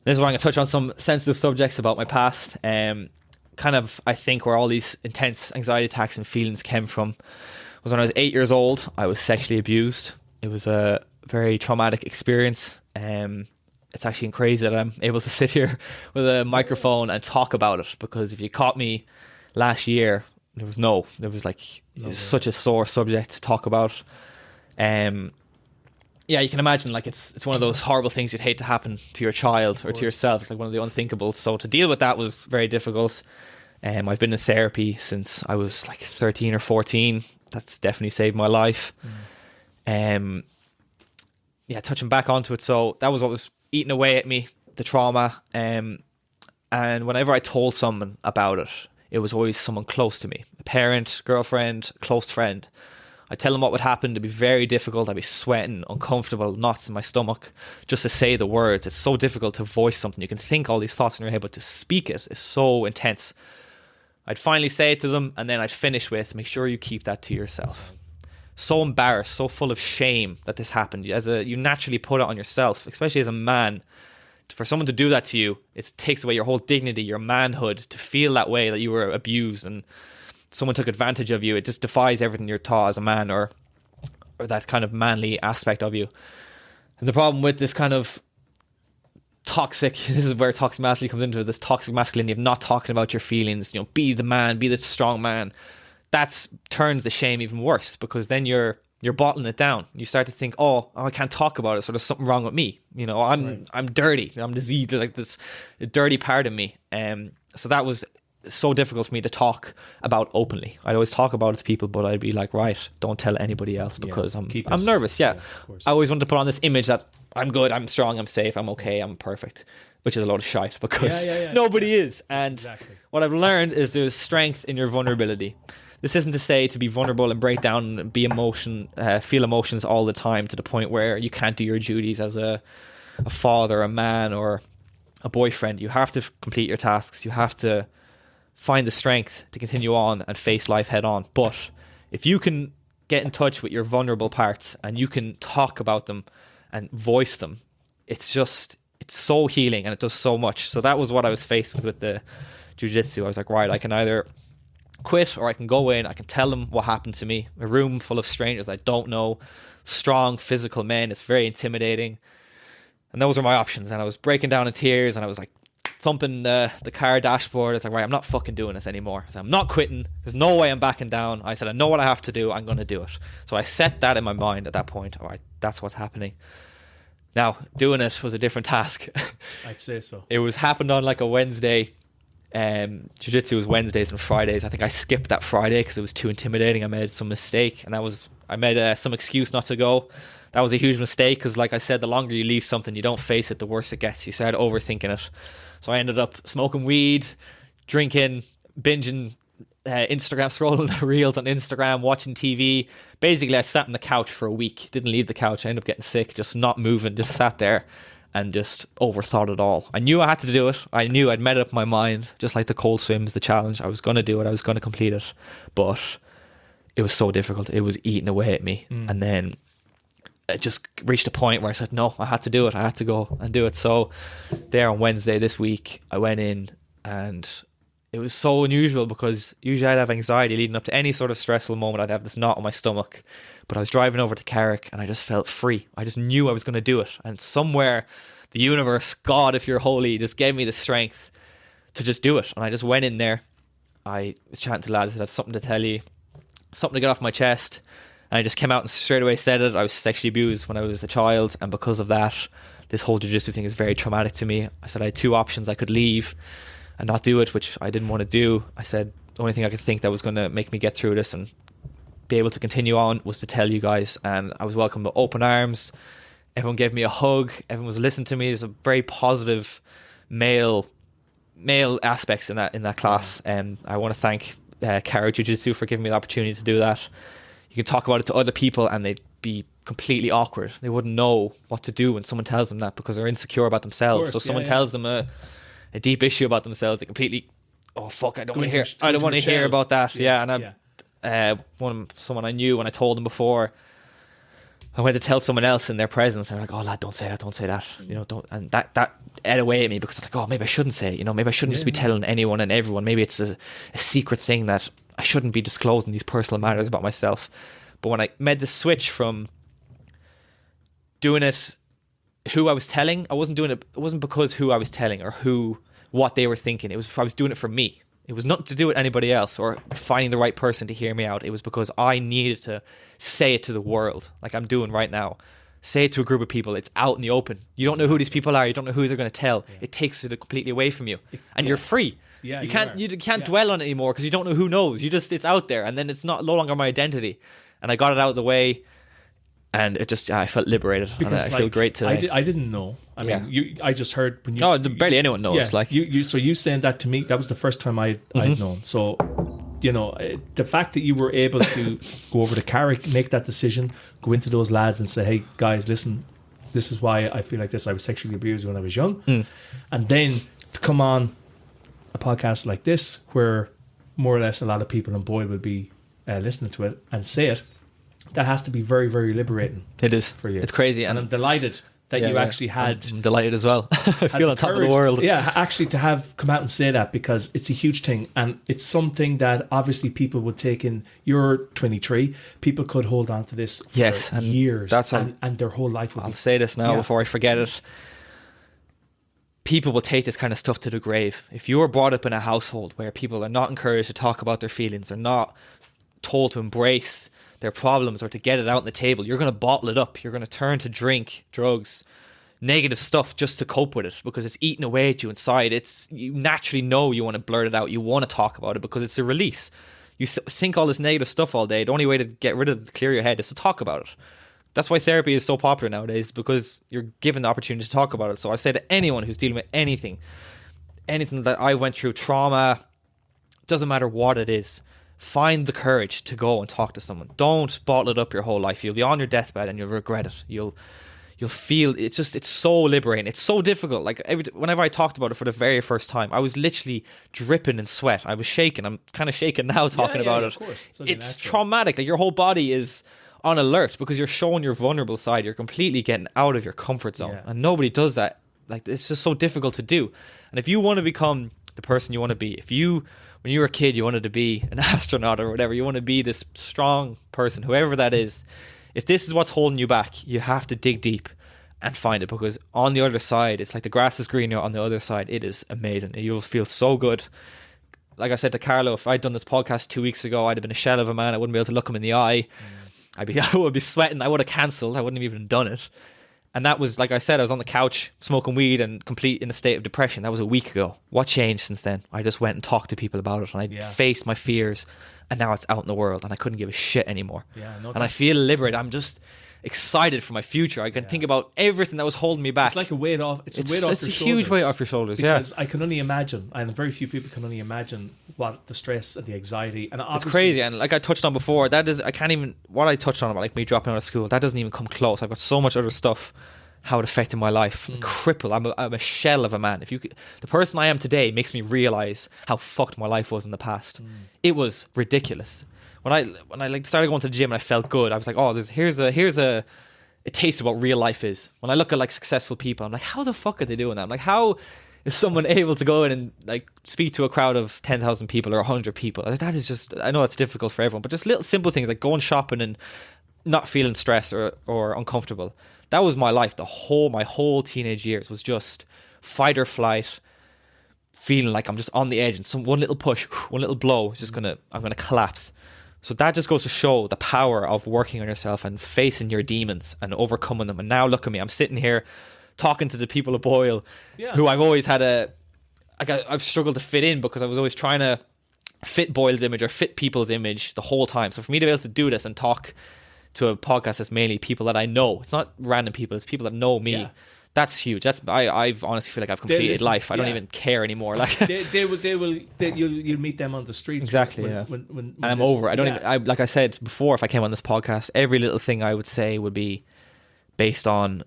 This is where I'm going to touch on some sensitive subjects about my past. Kind of, I think, where all these intense anxiety attacks and feelings came from was when I was 8 years old. I was sexually abused. It was a very traumatic experience. It's actually crazy that I'm able to sit here with a microphone and talk about it, because if you caught me last year, it was such a sore subject to talk about. Yeah, you can imagine, like, it's one of those horrible things you'd hate to happen to your child or to yourself. It's like one of the unthinkables. So to deal with that was very difficult. I've been in therapy since I was like 13 or 14. That's definitely saved my life. Yeah, touching back onto it. So that was what was eating away at me, the trauma. And whenever I told someone about it, it was always someone close to me, a parent, girlfriend, close friend. I'd tell them what would happen. It'd be very difficult. I'd be sweating, uncomfortable, knots in my stomach just to say the words. It's so difficult to voice something. You can think all these thoughts in your head, but to speak it is so intense. I'd finally say it to them, and then I'd finish with, make sure you keep that to yourself. So embarrassed, so full of shame that this happened. You naturally put it on yourself, especially as a man. For someone to do that to you, it takes away your whole dignity, your manhood, to feel that way, that you were abused and someone took advantage of you. It just defies everything you're taught as a man, or that kind of manly aspect of you. And the problem with this kind of toxic, this is where toxic masculinity comes into it, this toxic masculinity of not talking about your feelings, you know, be the man, be the strong man. That turns the shame even worse, because then you're bottling it down. You start to think, oh, I can't talk about it, so there's something wrong with me. You know, I'm dirty. I'm diseased, like this dirty part of me. So that was so difficult for me to talk about openly. I'd always talk about it to people, but I'd be like, right, don't tell anybody else, because I'm nervous. Yeah. I always wanted to put on this image that I'm good, I'm strong, I'm safe, I'm okay, I'm perfect, which is a load of shite, because nobody is. And what I've learned is there's strength in your vulnerability. This isn't to say to be vulnerable and break down and feel emotions all the time to the point where you can't do your duties as a father, a man, or a boyfriend. You have to complete your tasks. You have to find the strength to continue on and face life head on. But if you can get in touch with your vulnerable parts and you can talk about them and voice them, it's so healing, and it does so much. So that was what I was faced with the jiu-jitsu. I was like, right, I can either quit or I can go in, I can tell them what happened to me. A room full of strangers I don't know, strong physical men. It's very intimidating. And those were my options. And I was breaking down in tears, and I was like thumping the car dashboard. I was like, right, I'm not fucking doing this anymore. I said, I'm not quitting. There's no way I'm backing down. I said, I know what I have to do. I'm going to do it. So I set that in my mind at that point. All right, that's what's happening. Now, doing it was a different task. I'd say so. It happened on like a Wednesday. Jiu-jitsu was Wednesdays and Fridays. I think I skipped that Friday because it was too intimidating. I made some mistake, and I made some excuse not to go. That was a huge mistake, because like I said, the longer you leave something, you don't face it, the worse it gets. You start overthinking it. So I ended up smoking weed, drinking, binging Instagram, scrolling the reels on Instagram, watching TV. Basically, I sat on the couch for a week, didn't leave the couch. I ended up getting sick, just not moving, just sat there and just overthought it all. I knew I had to do it. I knew I'd made it up in my mind, just like the cold swims, the challenge. I was going to do it. I was going to complete it. But it was so difficult. It was eating away at me. And then it just reached a point where I said, no, I had to do it. I had to go and do it. So there on Wednesday this week, I went in, and it was so unusual because usually I'd have anxiety leading up to any sort of stressful moment. I'd have this knot on my stomach, but I was driving over to Carrick and I just felt free. I just knew I was going to do it. And somewhere the universe, God, if you're holy, just gave me the strength to just do it. And I just went in there. I was chatting to the lads, I said, I have something to tell you, something to get off my chest. And I just came out and straight away said it. I was sexually abused when I was a child, and because of that, this whole jiu-jitsu thing is very traumatic to me. I said I had two options. I could leave and not do it, which I didn't want to do. I said the only thing I could think that was going to make me get through this and be able to continue on was to tell you guys. And I was welcomed with open arms. Everyone gave me a hug. Everyone was listening to me. There's a very positive male aspects in that class, and I want to thank Kara Jiu-Jitsu for giving me the opportunity to do that. You can talk about it to other people and they'd be completely awkward. They wouldn't know what to do when someone tells them that because they're insecure about themselves. So someone tells them a deep issue about themselves, they completely, oh fuck, I don't want to hear about that. And someone I knew, when I told them before, I went to tell someone else in their presence, and they're like, oh lad, don't say that, you know, don't. And that ate away at me because I'm like, oh, maybe I shouldn't say it, you know, maybe I shouldn't just be telling anyone and everyone. Maybe it's a secret thing that I shouldn't be disclosing these personal matters about myself. But when I made the switch from doing it who I was telling, I wasn't doing it, it wasn't because who I was telling or what they were thinking. I was doing it for me. It was nothing to do with anybody else or finding the right person to hear me out. It was because I needed to say it to the world, like I'm doing right now. Say it to a group of people. It's out in the open. You don't know who these people are. You don't know who they're going to tell. Yeah. It takes it completely away from you, and you're free. Yeah, you can't dwell on it anymore because you don't know who knows. It's out there, and then it's no longer my identity. And I got it out of the way, and it just I felt liberated. Because I feel great today. I didn't know. I mean, I just heard when you. No, barely anyone knows. Yeah, like so you saying that to me, that was the first time I'd known. So, you know, the fact that you were able to go over to Carrick, make that decision, go into those lads and say, hey guys, listen, this is why I feel like this. I was sexually abused when I was young, and then to come on a podcast like this, where more or less a lot of people in Boyle would be listening to it and say it. That has to be very, very liberating. It is for you. It's crazy, and I'm delighted that you actually had. I'm delighted as well. I feel on top of the world. Yeah, actually to have come out and say that, because it's a huge thing, and it's something that obviously people would take in. You're 23. People could hold on to this for years, and their whole life. I'll say this now before I forget it. People will take this kind of stuff to the grave. If you were brought up in a household where people are not encouraged to talk about their feelings, they're not told to embrace their problems or to get it out on the table, you're going to bottle it up. You're going to turn to drink, drugs, negative stuff just to cope with it because it's eating away at you inside. You naturally know you want to blurt it out. You want to talk about it because it's a release. You think all this negative stuff all day. The only way to get rid of it, to clear your head, is to talk about it. That's why therapy is so popular nowadays, because you're given the opportunity to talk about it. So I say to anyone who's dealing with anything that I went through, trauma, doesn't matter what it is, find the courage to go and talk to someone. Don't bottle it up your whole life. You'll be on your deathbed and you'll regret it. You'll feel it's so liberating. It's so difficult. Like whenever I talked about it for the very first time, I was literally dripping in sweat. I was shaking. I'm kind of shaking now talking about it. Of course. It's traumatic. Like your whole body is on alert because you're showing your vulnerable side. You're completely getting out of your comfort zone, and nobody does that. Like it's just so difficult to do. And if you want to become the person you want to be, when you were a kid, you wanted to be an astronaut or whatever. You want to be this strong person, whoever that is. If this is what's holding you back, you have to dig deep and find it, because on the other side, it's like the grass is greener on the other side. It is amazing. You'll feel so good. Like I said to Carlo, if I'd done this podcast 2 weeks ago, I'd have been a shell of a man. I wouldn't be able to look him in the eye. I would be sweating. I would have cancelled. I wouldn't have even done it. And that was, like I said, I was on the couch smoking weed and complete in a state of depression. That was a week ago. What changed since then? I just went and talked to people about it, and I faced my fears, and now it's out in the world, and I couldn't give a shit anymore. I feel liberated. I'm just excited for my future. I can think about everything that was holding me back. It's like a weight off. It's a huge weight off your shoulders. Because I can only imagine, and very few people can only imagine what the stress and the anxiety. And it's crazy. And like I touched on before, what I touched on about like me dropping out of school, that doesn't even come close. I've got so much other stuff. How it affected my life. Crippled. I'm a shell of a man. The person I am today makes me realize how fucked my life was in the past. It was ridiculous. When I like started going to the gym and I felt good, I was like, oh, here's a a taste of what real life is. When I look at like successful people, I'm like, how the fuck are they doing that? I'm like, how is someone able to go in and like speak to a crowd of 10,000 people or 100 people? Like, that is just, I know that's difficult for everyone, but just little simple things like going shopping and not feeling stressed or uncomfortable. That was my life. My whole teenage years was just fight or flight, feeling like I'm just on the edge, and one little push, one little blow is just I'm gonna collapse. So that just goes to show the power of working on yourself and facing your demons and overcoming them. And now look at me, I'm sitting here talking to the people of Boyle, who I've always had I've struggled to fit in, because I was always trying to fit Boyle's image or fit people's image the whole time. So for me to be able to do this and talk to a podcast that's mainly people that I know, it's not random people, it's people that know me. Yeah. That's huge. I've honestly feel like I've completed life. I don't even care anymore. Like you'll meet them on the streets. Exactly. When I'm over. I don't even. Like I said before, if I came on this podcast, every little thing I would say would be based on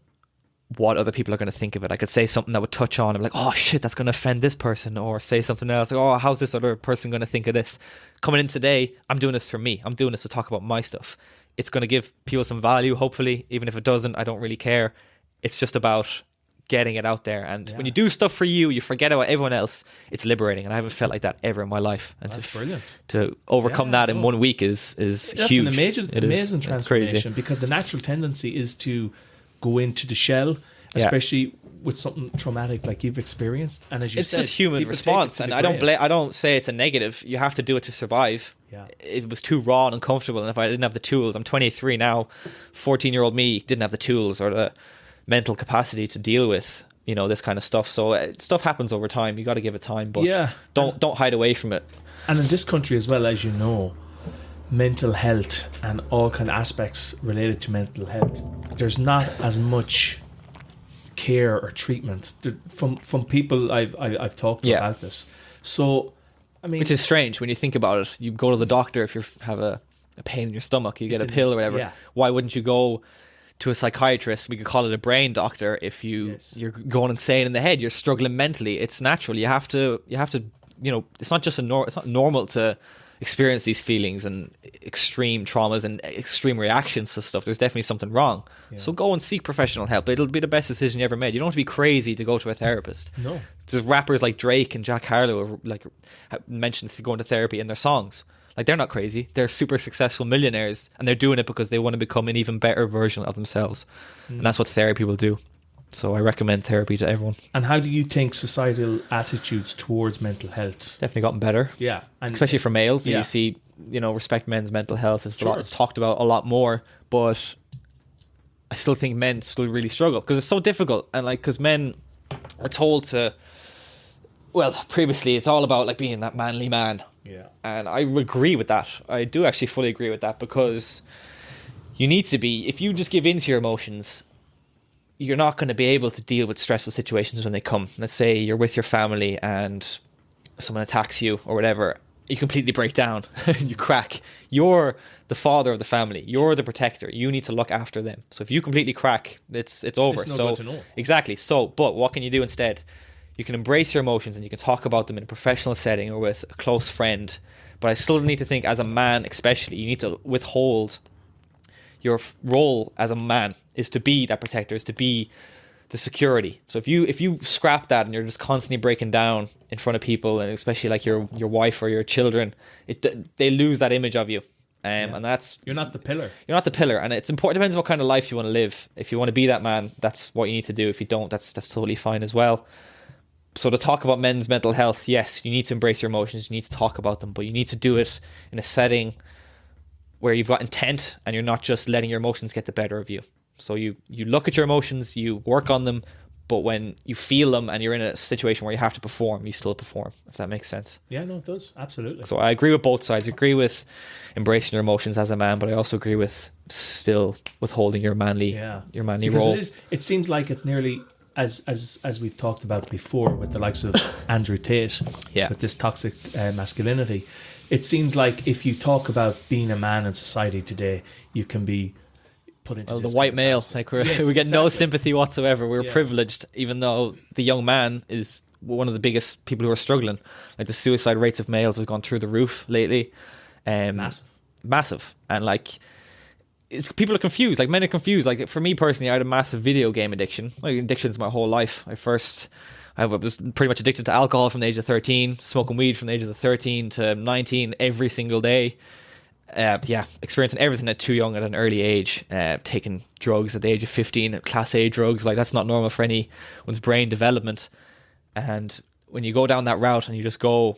what other people are going to think of it. I could say something that would touch on. I'm like, oh shit, that's going to offend this person, or say something else. Like, oh, how's this other person going to think of this? Coming in today, I'm doing this for me. I'm doing this to talk about my stuff. It's going to give people some value, hopefully. Even if it doesn't, I don't really care. It's just about getting it out there. And when you do stuff for you, you forget about everyone else. It's liberating. And I haven't felt like that ever in my life. And that's brilliant. To overcome that in 1 week is huge. That's an amazing transformation, because the natural tendency is to go into the shell, especially with something traumatic like you've experienced. And as you said, it's just human response. And I don't say it's a negative. You have to do it to survive. Yeah. It was too raw and uncomfortable. And if I didn't have the tools, I'm 23 now, 14-year-old me didn't have the tools or the mental capacity to deal with, this kind of stuff. So stuff happens over time. You got to give it time, but don't hide away from it. And in this country as well, as you know, mental health and all kind of aspects related to mental health, there's not as much care or treatment from people I've talked to about this. So, I mean, which is strange when you think about it. You go to the doctor if you have a pain in your stomach, you get a pill or whatever. Why wouldn't you go to a psychiatrist? We could call it a brain doctor. If you're going insane in the head, you're struggling mentally. It's natural. You have to. It's not just it's not normal to experience these feelings and extreme traumas and extreme reactions to stuff. There's definitely something wrong. So go and seek professional help. It'll be the best decision you ever made. You don't have to be crazy to go to a therapist. No. There's rappers like Drake and Jack Harlow mentioned going to therapy in their songs. Like, they're not crazy. They're super successful millionaires, and they're doing it because they want to become an even better version of themselves. And that's what therapy will do. So I recommend therapy to everyone. And how do you think societal attitudes towards mental health? It's definitely gotten better. Yeah. And especially for males. You see, respect men's mental health. It's talked about a lot more, but I still think men still really struggle because it's so difficult. And because men are told to, previously it's all about like being that manly man. Yeah. And I agree with that. I do actually fully agree with that, because you need to be, if you just give in to your emotions, you're not going to be able to deal with stressful situations when they come. Let's say you're with your family and someone attacks you or whatever. You completely break down. You crack. You're the father of the family. You're the protector. You need to look after them. So if you completely crack, it's over. It's no good to know. Exactly. So, but what can you do instead? You can embrace your emotions and you can talk about them in a professional setting or with a close friend. But I still need to think, as a man especially, you need to withhold your role as a man is to be that protector, is to be the security. So if you scrap that and you're just constantly breaking down in front of people, and especially like your wife or your children, they lose that image of you. And that's, you're not the pillar. You're not the pillar, and it's important. It depends on what kind of life you want to live. If you want to be that man, that's what you need to do. If you don't, that's totally fine as well. So to talk about men's mental health, yes, you need to embrace your emotions. You need to talk about them, but you need to do it in a setting where you've got intent and you're not just letting your emotions get the better of you. So you look at your emotions, you work on them, but when you feel them and you're in a situation where you have to perform, you still perform, if that makes sense. Yeah, no, it does. Absolutely. So I agree with both sides. I agree with embracing your emotions as a man, but I also agree with still withholding your manly role. It seems like it's nearly, as we've talked about before with the likes of Andrew Tate, with this toxic masculinity, it seems like if you talk about being a man in society today, you can be put into the white male. Like we get no sympathy whatsoever. We're privileged, even though the young man is one of the biggest people who are struggling. Like the suicide rates of males have gone through the roof lately. Massive. And like people are confused. Like men are confused. Like for me personally, I had a massive video game addiction. Like addictions my whole life. I was pretty much addicted to alcohol from the age of 13, smoking weed from the ages of 13 to 19 every single day. Experiencing everything at too young at an early age, taking drugs at the age of 15, class A drugs. Like that's not normal for anyone's brain development. And when you go down that route and you just go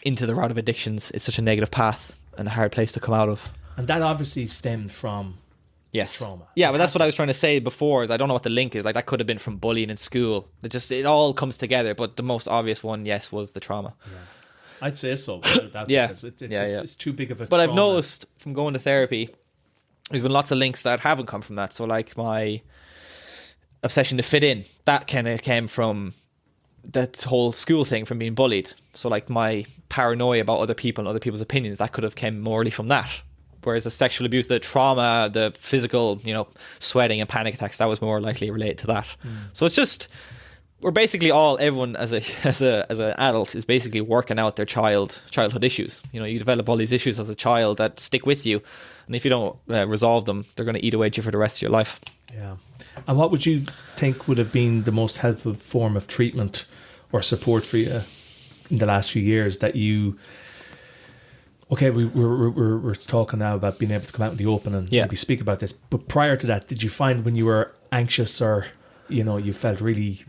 into the route of addictions, it's such a negative path and a hard place to come out of. And that obviously stemmed from trauma. Yeah, but that's what I was trying to say before, is I don't know what the link is. Like that could have been from bullying in school. It all comes together, but the most obvious one, yes, was the trauma. Yeah. I'd say so. Because it's too big of a But trauma. I've noticed from going to therapy, there's been lots of links that haven't come from that. So like my obsession to fit in, that kind of came from that whole school thing, from being bullied. So like my paranoia about other people and other people's opinions, that could have come morely from that. Whereas the sexual abuse, the trauma, the physical, sweating and panic attacks, that was more likely related to that. So it's just, we're basically everyone as an adult is basically working out their childhood issues. You develop all these issues as a child that stick with you, and if you don't resolve them, they're going to eat away at you for the rest of your life. Yeah. And what would you think would have been the most helpful form of treatment or support for you in the last few years that you... Okay, we're talking now about being able to come out in the open and maybe speak about this. But prior to that, did you find when you were anxious or, you felt really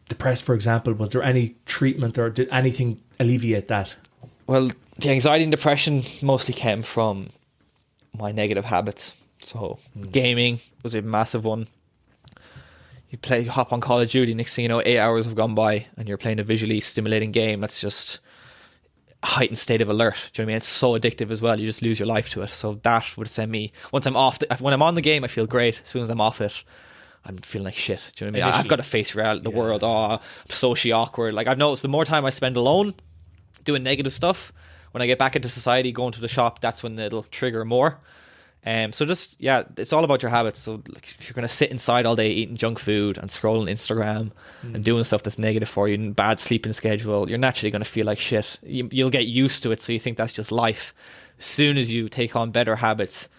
depressed, for example, was there any treatment or did anything alleviate that? Well, the anxiety and depression mostly came from my negative habits. So gaming was a massive one. You hop on Call of Duty, next thing you know, 8 hours have gone by and you're playing a visually stimulating game that's just a heightened state of alert. Do you know what I mean? It's so addictive as well. You just lose your life to it. So that would send me, once I'm off, when I'm on the game, I feel great. As soon as I'm off it, I'm feeling like shit. Do you know what I mean? I've got to face the world. I'm socially awkward. Like I've noticed the more time I spend alone doing negative stuff, when I get back into society, going to the shop, that's when it'll trigger more. So just, it's all about your habits. So like, if you're going to sit inside all day eating junk food and scrolling Instagram and doing stuff that's negative for you and bad sleeping schedule, you're naturally going to feel like shit. You'll get used to it. So you think that's just life. As soon as you take on better habits,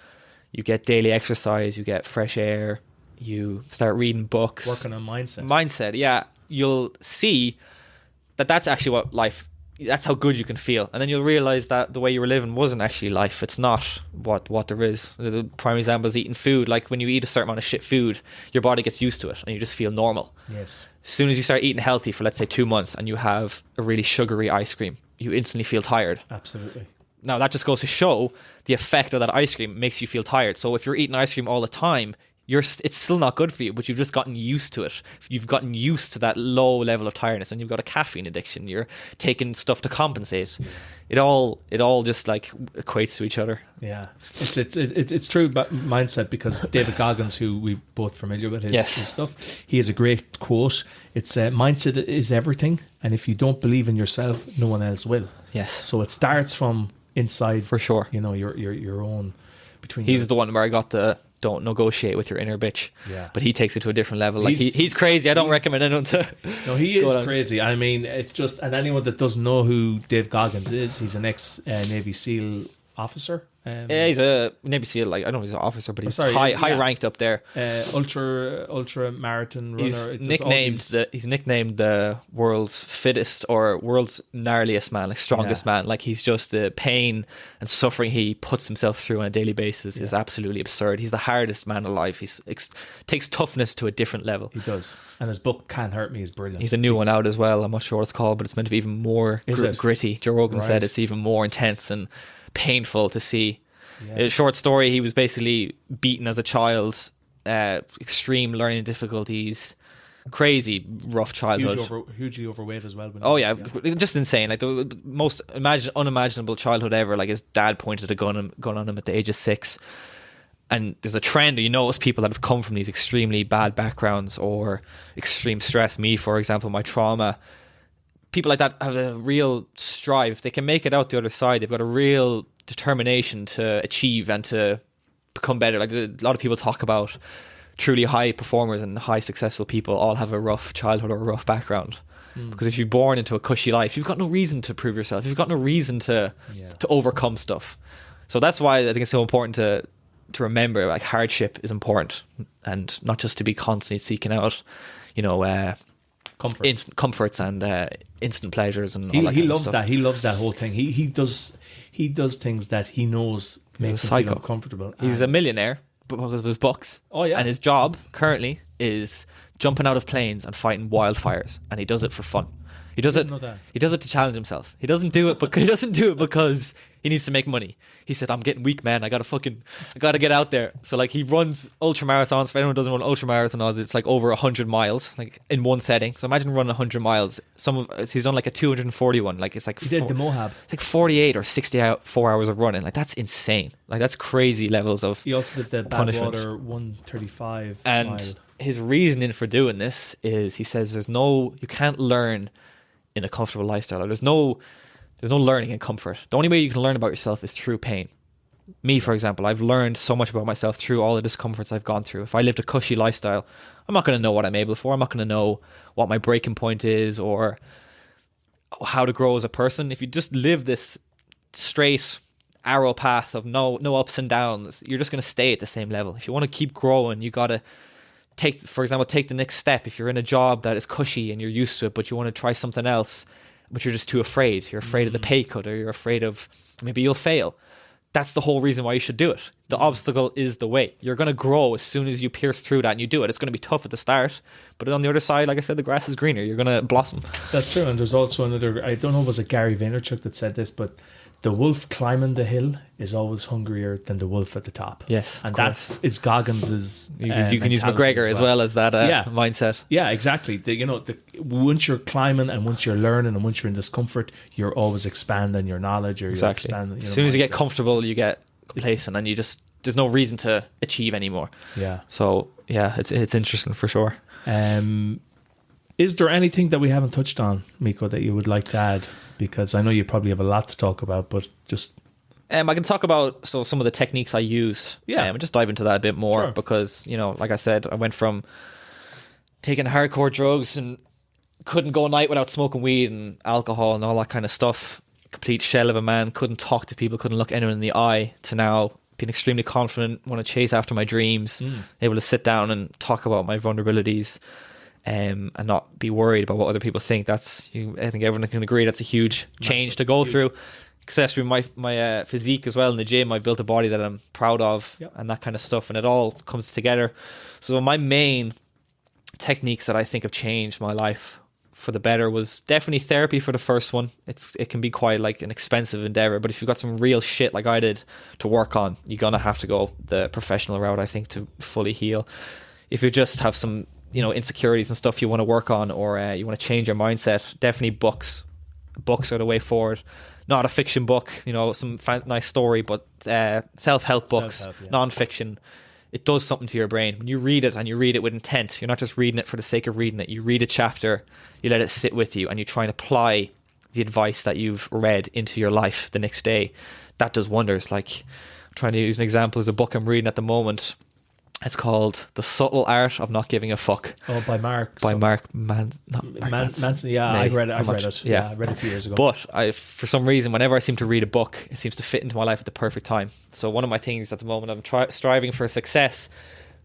you get daily exercise, you get fresh air, you start reading books. Working on mindset. Mindset, yeah. You'll see that's actually what life, that's how good you can feel. And then you'll realize that the way you were living wasn't actually life. It's not what there is. The prime example is eating food. Like when you eat a certain amount of shit food, your body gets used to it and you just feel normal. Yes. As soon as you start eating healthy for, let's say, 2 months and you have a really sugary ice cream, you instantly feel tired. Absolutely. Now that just goes to show the effect of that ice cream makes you feel tired. So if you're eating ice cream all the time, it's still not good for you, but you've just gotten used to it. You've gotten used to that low level of tiredness, and you've got a caffeine addiction. You're taking stuff to compensate. It all just like equates to each other. Yeah, it's true about mindset, because David Goggins, who we're both familiar with his stuff, he has a great quote. It's mindset is everything, and if you don't believe in yourself, no one else will. Yes. So it starts from inside, for sure. Your own. He's the one where I got the don't negotiate with your inner bitch. Yeah. But he takes it to a different level. Like he's crazy. I don't recommend anyone to. No, he is crazy. I mean, it's just, and anyone that doesn't know who Dave Goggins is, he's an ex Navy SEAL officer. Yeah, he's a Navy SEAL. Like I don't know if he's an officer, but he's high ranked up there. Ultra marathon runner. He's nicknamed the world's fittest or world's gnarliest man, like strongest man. Like he's just the pain and suffering he puts himself through on a daily basis is absolutely absurd. He's the hardest man alive. He takes toughness to a different level. He does. And his book Can't Hurt Me is brilliant. He's a new one out as well. I'm not sure what it's called, but it's meant to be even more gritty. Joe Rogan said it's even more intense and painful to see. A short story, he was basically beaten as a child, extreme learning difficulties, crazy rough childhood, hugely overweight as well. Just insane, like the most unimaginable childhood ever. Like his dad pointed a gun on him at the age of 6. And there's a trend, you notice people that have come from these extremely bad backgrounds or extreme stress. Me, for example, my trauma, people like that have a real strive. If they can make it out the other side, they've got a real determination to achieve and to become better. Like a lot of people talk about truly high performers and high successful people all have a rough childhood or a rough background. Because if you're born into a cushy life, you've got no reason to prove yourself. You've got no reason to overcome stuff. So that's why I think it's so important to to remember like hardship is important, and not just to be constantly seeking out, you know, instant comforts and instant pleasures and all that he kind loves of stuff. that. He loves that whole thing. He does things that he knows makes him feel uncomfortable. He's a millionaire because of his books. Oh yeah. And his job currently is jumping out of planes and fighting wildfires, and he does it for fun. He does it. He does it to challenge himself. He doesn't do it because he needs to make money. He said, "I'm getting weak, man. I gotta get out there." So like he runs ultra marathons. For anyone who doesn't run ultra marathons, it's like over 100 miles, like in one setting. So imagine running 100 miles. He's on like a 241. Like it's like he did the Moab. It's like 48 or 64 hours of running. Like that's insane. Like that's crazy levels of. He also did the punishment. Badwater 135 and mile. His reasoning for doing this is he says you can't learn in a comfortable lifestyle. There's no learning in comfort. The only way you can learn about yourself is through pain. Me, for example, I've learned so much about myself through all the discomforts I've gone through. If I lived a cushy lifestyle, I'm not going to know what I'm able for. I'm not going to know what my breaking point is or how to grow as a person. If you just live this straight arrow path of no ups and downs, you're just going to stay at the same level. If you want to keep growing, you got to take the next step. If you're in a job that is cushy and you're used to it, but you want to try something else, but you're just too afraid. You're afraid of the pay cut, or you're afraid of maybe you'll fail. That's the whole reason why you should do it. The obstacle is the way. You're going to grow as soon as you pierce through that and you do it. It's going to be tough at the start, but on the other side, like I said, the grass is greener. You're going to blossom. That's true. And there's also another, I don't know if it was a Gary Vaynerchuk that said this, but the wolf climbing the hill is always hungrier than the wolf at the top. Yes, and that is Goggins'. You can use McGregor as well as that mindset. Yeah, exactly. Once you're climbing and once you're learning and once you're in discomfort, you're always expanding your knowledge. Or exactly. You're expanding, as soon as you get comfortable, you get complacent, and there's no reason to achieve anymore. Yeah. So yeah, it's interesting for sure. Is there anything that we haven't touched on, Miko, that you would like to add? Because I know you probably have a lot to talk about, but just... I can talk about some of the techniques I use. Yeah. And just dive into that a bit more. Sure. Because, like I said, I went from taking hardcore drugs and couldn't go a night without smoking weed and alcohol and all that kind of stuff. Complete shell of a man, couldn't talk to people, couldn't look anyone in the eye, to now being extremely confident, want to chase after my dreams, able to sit down and talk about my vulnerabilities. And not be worried about what other people think. I think everyone can agree that's a huge change to go through. Especially my physique as well in the gym. I built a body that I'm proud of, and that kind of stuff, and it all comes together. So my main techniques that I think have changed my life for the better was definitely therapy for the first one. It can be quite like an expensive endeavor, but if you've got some real shit like I did to work on, you're gonna have to go the professional route, I think, to fully heal. If you just have some insecurities and stuff you want to work on, or you want to change your mindset, definitely books are the way forward. Not a fiction book, some nice story, but self-help books, non-fiction. It does something to your brain when you read it, and you read it with intent. You're not just reading it for the sake of reading it. You read a chapter, you let it sit with you, and you try and apply the advice that you've read into your life the next day. That does wonders. Like, I'm trying to use an example as a book I'm reading at the moment. It's called The Subtle Art of Not Giving a Fuck. Oh, by Mark. Manson. Yeah, I've read it. Yeah, I read it a few years ago. But for some reason, whenever I seem to read a book, it seems to fit into my life at the perfect time. So one of my things at the moment, I'm striving for success,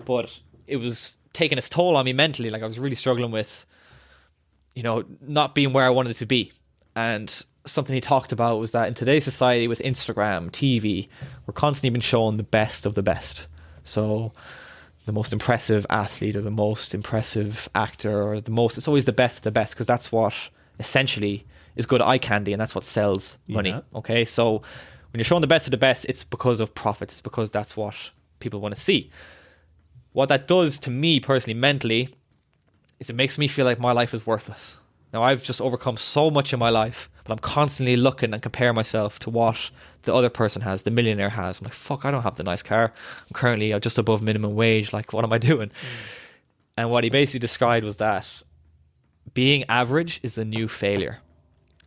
but it was taking its toll on me mentally. Like I was really struggling with, not being where I wanted to be. And something he talked about was that in today's society with Instagram, TV, we're constantly being shown the best of the best. So the most impressive athlete or the most impressive actor or it's always the best of the best, because that's what essentially is good eye candy, and that's what sells money. Okay, so when you're showing the best of the best, it's because of profit. It's because that's what people want to see. What that does to me personally, mentally, is it makes me feel like my life is worthless. Now, I've just overcome so much in my life, but I'm constantly looking and comparing myself to what the other person has, the millionaire has. I'm like, fuck, I don't have the nice car. I'm currently just above minimum wage. Like, what am I doing? And what he basically described was that being average is the new failure.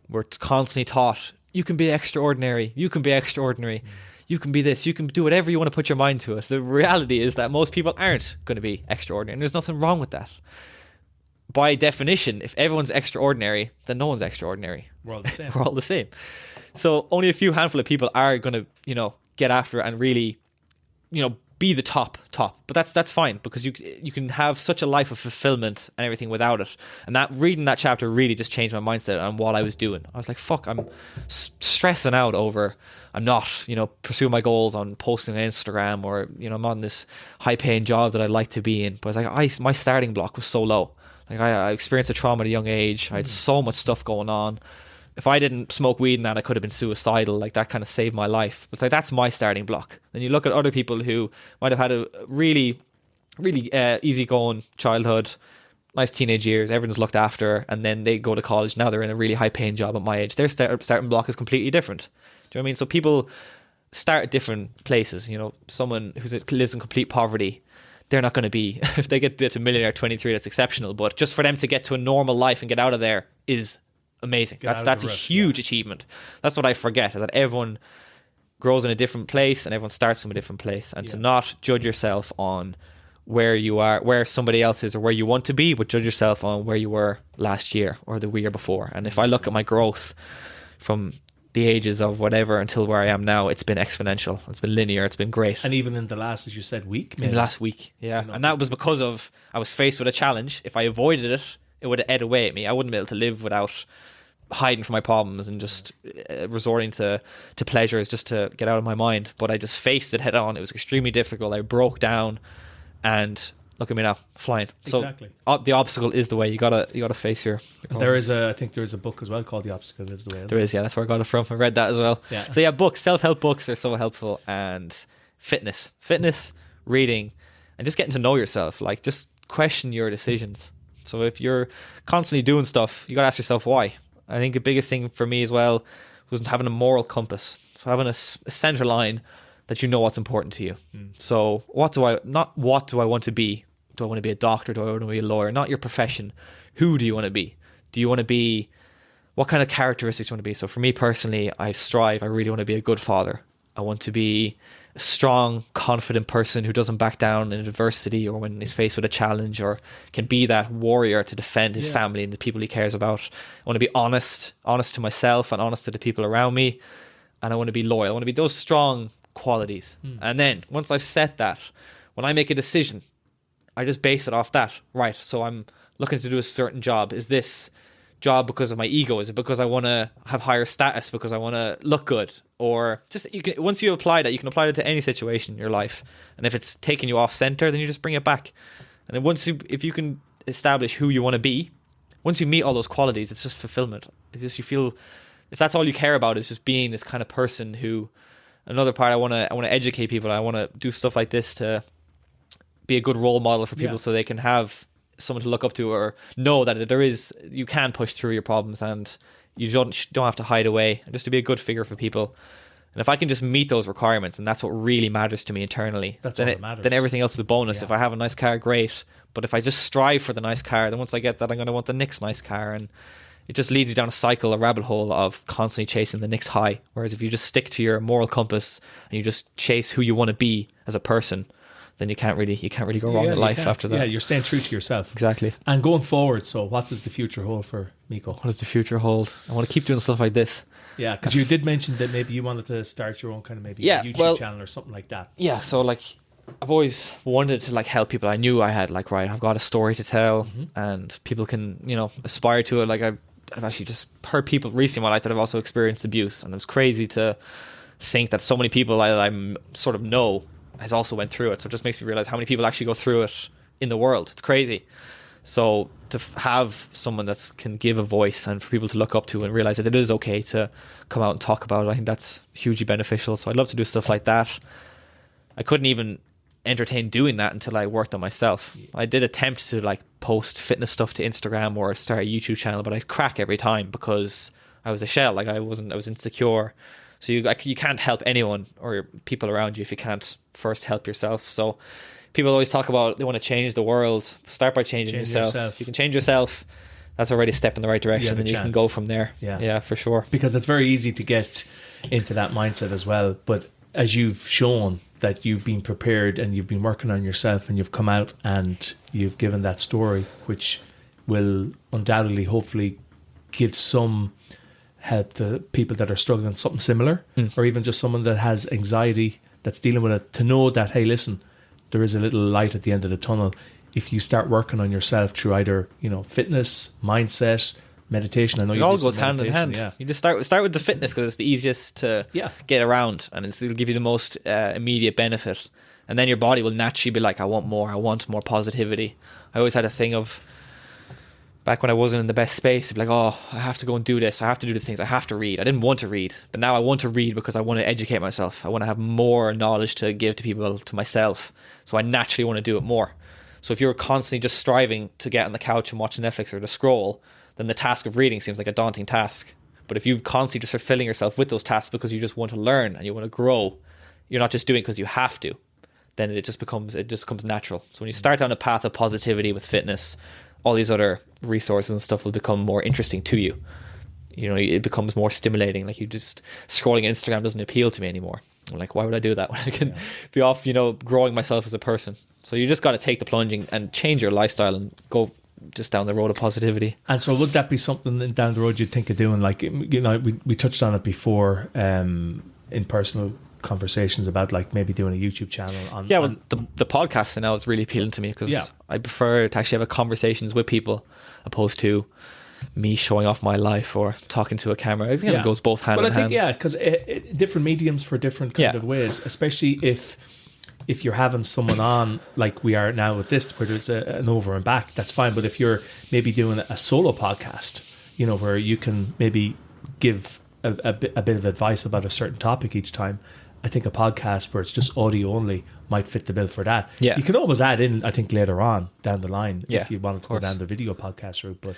We're constantly taught, you can be extraordinary. You can be extraordinary. You can be this. You can do whatever you want to put your mind to it. The reality is that most people aren't going to be extraordinary, and there's nothing wrong with that. By definition, if everyone's extraordinary, then no one's extraordinary. We're all the same. We're all the same. So only a handful of people are going to, get after it and really, be the top, but that's fine, because you can have such a life of fulfillment and everything without it. And that reading that chapter really just changed my mindset on what I was doing. I was like, fuck, I'm stressing out over, I'm not, pursuing my goals on posting on Instagram, or, I'm on this high paying job that I'd like to be in. But it's like, my starting block was so low. Like I experienced a trauma at a young age. I had so much stuff going on. If I didn't smoke weed and that, I could have been suicidal. Like, that kind of saved my life. It's like, that's my starting block. Then you look at other people who might have had a really, really easygoing childhood, nice teenage years, everyone's looked after, and then they go to college. Now they're in a really high paying job at my age. Their starting block is completely different. Do you know what I mean? So people start at different places. Someone who lives in complete poverty, they're not going to be, if they get to millionaire at 23, that's exceptional. But just for them to get to a normal life and get out of there is amazing. That's a huge achievement. That's what I forget, is that everyone grows in a different place and everyone starts from a different place. And to not judge yourself on where you are, where somebody else is, or where you want to be, but judge yourself on where you were last year or the year before. And if I look at my growth from the ages of whatever until where I am now, it's been exponential. It's been linear. It's been great. And even in the last, as you said, week? Maybe. In the last week, yeah. And that was because of, I was faced with a challenge. If I avoided it, it would have ate away at me. I wouldn't be able to live without hiding from my problems and just resorting to pleasures just to get out of my mind. But I just faced it head on. It was extremely difficult. I broke down, and look at me now, flying. Exactly. So the obstacle is the way. You gotta face your problems. I think there is a book as well called The Obstacle is the Way. There is, yeah. That's where I got it from. I read that as well. Yeah. So yeah, books, self-help books are so helpful, and fitness, reading, and just getting to know yourself. Like, just question your decisions. So if you're constantly doing stuff, you gotta ask yourself why. I think the biggest thing for me as well was having a moral compass, so having a center line that you know what's important to you. So what do I want to be? Do I want to be a doctor? Do I want to be a lawyer? Not your profession. Who do you want to be? Do you want to be, what kind of characteristics do you want to be? So for me personally, I really want to be a good father. I want to be a strong, confident person who doesn't back down in adversity or when he's faced with a challenge, or can be that warrior to defend his family and the people he cares about. I want to be honest to myself and honest to the people around me. And I want to be loyal. I want to be those strong qualities. And then once I've set that, when I make a decision, I just base it off that. Right, so I'm looking to do a certain job. Is this job because of my ego? Is it because I want to have higher status, because I want to look good? Or just, once you apply that, you can apply it to any situation in your life. And if it's taking you off center, then you just bring it back. And then if you can establish who you want to be, once you meet all those qualities, it's just fulfillment. It's just, you feel, if that's all you care about is just being this kind of person who, another part, I want to educate people. I want to do stuff like this to be a good role model for people, so they can have someone to look up to, or know that you can push through your problems and you don't have to hide away, and just to be a good figure for people. And if I can just meet those requirements, and that's what really matters to me internally, that's all that matters. Then everything else is a bonus. If I have a nice car, great. But if I just strive for the nice car, then once I get that, I'm going to want the next nice car. And it just leads you down a rabbit hole of constantly chasing the next high. Whereas if you just stick to your moral compass and you just chase who you want to be as a person, then you can't really go wrong in life after that. Yeah, you're staying true to yourself. Exactly. And going forward, so what does the future hold for Miko? What does the future hold? I want to keep doing stuff like this. Yeah, because you did mention that maybe you wanted to start your own kind of YouTube channel or something like that. Yeah, so like, I've always wanted to like help people. I knew I had like, right, I've got a story to tell, and people can, aspire to it. Like I've actually just heard people recently in my life that have also experienced abuse, and it was crazy to think that so many people I sort of know has also went through it. So it just makes me realize how many people actually go through it in the world. It's crazy. So to have someone that can give a voice and for people to look up to and realize that it is okay to come out and talk about it, I think that's hugely beneficial. So I'd love to do stuff like that. I couldn't even entertain doing that until I worked on myself. I did attempt to like post fitness stuff to Instagram or start a YouTube channel, but I'd crack every time because I was a shell. Like I was insecure. So you can't help anyone or people around you if you can't first help yourself. So people always talk about they want to change the world. Start by changing yourself. If you can change yourself, that's already a step in the right direction, and you can go from there. Yeah, for sure. Because it's very easy to get into that mindset as well. But as you've shown that you've been prepared and you've been working on yourself and you've come out and you've given that story, which will undoubtedly, hopefully, give some help to people that are struggling with something similar, or even just someone that has anxiety that's dealing with it to know that, hey, listen, there is a little light at the end of the tunnel if you start working on yourself through either, fitness, mindset, meditation. I know it all goes hand in hand. Yeah. You just start with the fitness because it's the easiest to get around, and it'll give you the most immediate benefit. And then your body will naturally be like, I want more positivity. I always had a thing of, back when I wasn't in the best space, I'd be like, oh, I have to go and do this. I have to do the things. I have to read. I didn't want to read, but now I want to read because I want to educate myself. I want to have more knowledge to give to people, to myself. So I naturally want to do it more. So if you're constantly just striving to get on the couch and watch Netflix or to scroll, then the task of reading seems like a daunting task. But if you constantly just are filling yourself with those tasks because you just want to learn and you want to grow, you're not just doing it because you have to, then it just becomes natural. So when you start down a path of positivity with fitness, all these other resources and stuff will become more interesting to you. It becomes more stimulating. Like, you just scrolling Instagram doesn't appeal to me anymore. I'm like, why would I do that when I can be off, growing myself as a person? So you just got to take the plunge and change your lifestyle and go just down the road of positivity. And so would that be something down the road you'd think of doing? Like, we touched on it before in personal conversations about like maybe doing a YouTube channel on the podcasting now is really appealing to me because I prefer to actually have conversations with people opposed to me showing off my life or talking to a camera. I think it goes both hand in hand. Well, I think because different mediums for different kind of ways, especially if you're having someone on like we are now with this, where there's an over and back, that's fine. But if you're maybe doing a solo podcast, where you can maybe give a bit of advice about a certain topic each time, I think a podcast where it's just audio only might fit the bill for that. Yeah. You can always add in, I think, later on down the line if you wanted to go down the video podcast route. But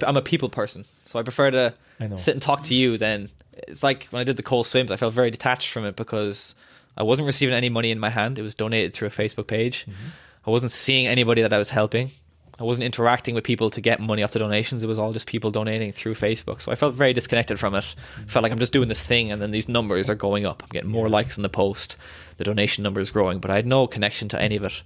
I'm a people person, so I prefer to sit and talk to you. Then it's like when I did the cold swims, I felt very detached from it because I wasn't receiving any money in my hand. It was donated through a Facebook page. Mm-hmm. I wasn't seeing anybody that I was helping. I wasn't interacting with people to get money off the donations. It was all just people donating through Facebook. So I felt very disconnected from it. I felt like I'm just doing this thing and then these numbers are going up. I'm getting more likes in the post. The donation number is growing, but I had no connection to any of it.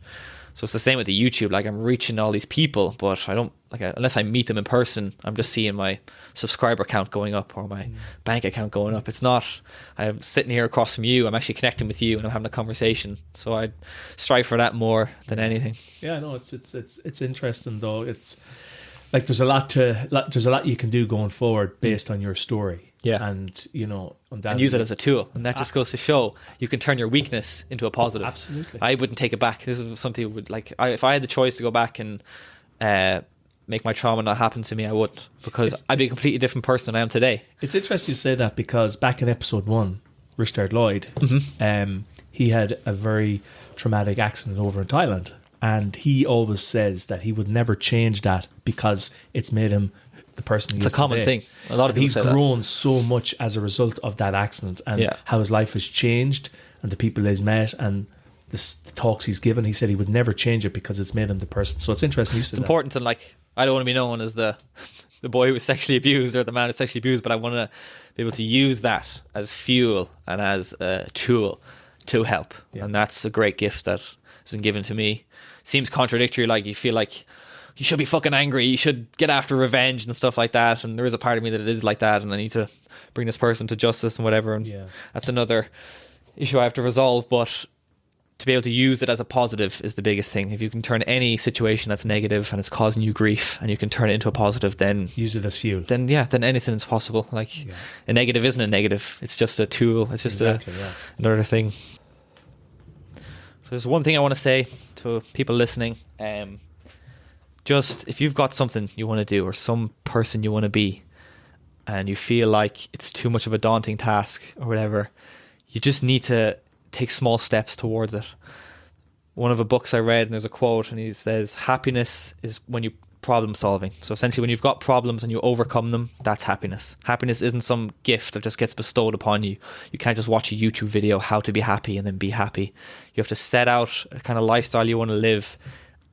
So it's the same with the YouTube. Like, I'm reaching all these people, but I don't, unless I meet them in person, I'm just seeing my subscriber count going up or my bank account going up. It's not, I'm sitting here across from you, I'm actually connecting with you and I'm having a conversation. So I strive for that more than anything. Yeah, no, it's interesting though. It's like there's a lot you can do going forward based on your story. Yeah. And, and use it as a tool. And that just goes to show you can turn your weakness into a positive. Absolutely. I wouldn't take it back. This is something I would like. If I had the choice to go back and make my trauma not happen to me, I wouldn't, because I'd be a completely different person than I am today. It's interesting to say that because back in episode 1, Richard Lloyd, he had a very traumatic accident over in Thailand. And he always says that he would never change that because it's made him the person he is today. It's a common thing. A lot of people say that. He's grown so much as a result of that accident and how his life has changed and the people he's met and the talks he's given. He said he would never change it because it's made him the person. So it's interesting. It's important to, like, I don't want to be known as the boy who was sexually abused or the man who's sexually abused, but I want to be able to use that as fuel and as a tool to help. Yeah. And that's a great gift that has been given to me. Seems contradictory, like you feel like you should be fucking angry, you should get after revenge and stuff like that, and there is a part of me that it is like that and I need to bring this person to justice and whatever, and that's another issue I have to resolve. But to be able to use it as a positive is the biggest thing. If you can turn any situation that's negative and it's causing you grief and you can turn it into a positive, then use it as fuel, then anything is possible. Like a negative isn't a negative, it's just a tool, it's just another thing. So there's one thing I want to say to people listening. Just if you've got something you want to do or some person you want to be and you feel like it's too much of a daunting task or whatever, you just need to take small steps towards it. One of the books I read, and there's a quote, and he says, happiness is when you problem solving. So essentially when you've got problems and you overcome them, that's happiness. Happiness isn't some gift that just gets bestowed upon you. You can't just watch a YouTube video, how to be happy, and then be happy. You have to set out a kind of lifestyle you want to live,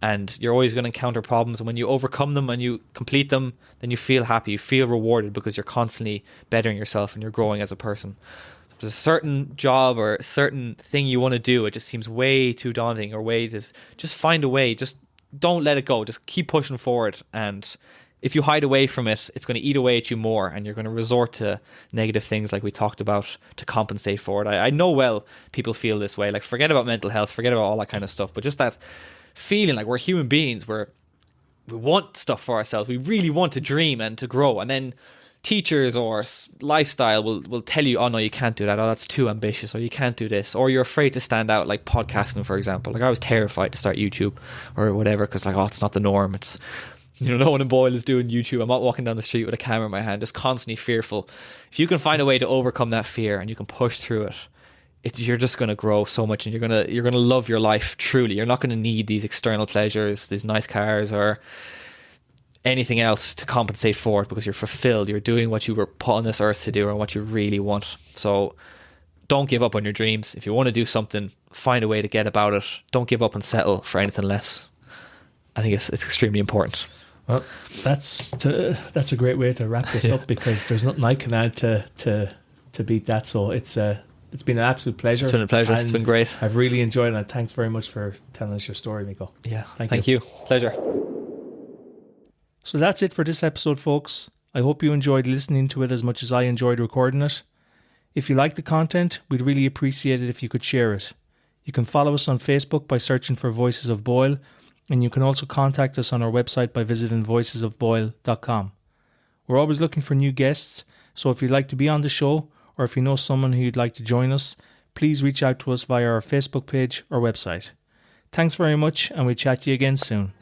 and you're always going to encounter problems. And when you overcome them and you complete them, then you feel happy, you feel rewarded because you're constantly bettering yourself and you're growing as a person. If there's a certain job or a certain thing you want to do, it just seems way too daunting or just find a way. Just don't let it go. Just keep pushing forward, and if you hide away from it, it's going to eat away at you more, and you're going to resort to negative things like we talked about to compensate for it. I know well people feel this way. Like, forget about mental health, forget about all that kind of stuff, but just that feeling like we're human beings, we want stuff for ourselves. We really want to dream and to grow, and then teachers or lifestyle will tell you, oh no, you can't do that, oh that's too ambitious, or you can't do this, or you're afraid to stand out, like podcasting, for example. Like, I was terrified to start YouTube or whatever, because like, oh, it's not the norm. It's, you know, no one in Boyle is doing YouTube. I'm not walking down the street with a camera in my hand, just constantly fearful. If you can find a way to overcome that fear and you can push through it, you're just going to grow so much, and you're going to love your life truly. You're not going to need these external pleasures, these nice cars or anything else to compensate for it, because you're fulfilled. You're doing what you were put on this earth to do and what you really want. So don't give up on your dreams. If you want to do something, find a way to get about it. Don't give up and settle for anything less. I think it's extremely important. Well, that's a great way to wrap this up, because there's nothing I can add to beat that. So it's been an absolute pleasure. It's been a pleasure. It's been great. I've really enjoyed it, and thanks very much for telling us your story, Miko. Yeah, thank you. Pleasure. So that's it for this episode, folks. I hope you enjoyed listening to it as much as I enjoyed recording it. If you like the content, we'd really appreciate it if you could share it. You can follow us on Facebook by searching for Voices of Boyle, and you can also contact us on our website by visiting voicesofboyle.com. We're always looking for new guests, so if you'd like to be on the show, or if you know someone who you'd like to join us, please reach out to us via our Facebook page or website. Thanks very much, and we'll chat to you again soon.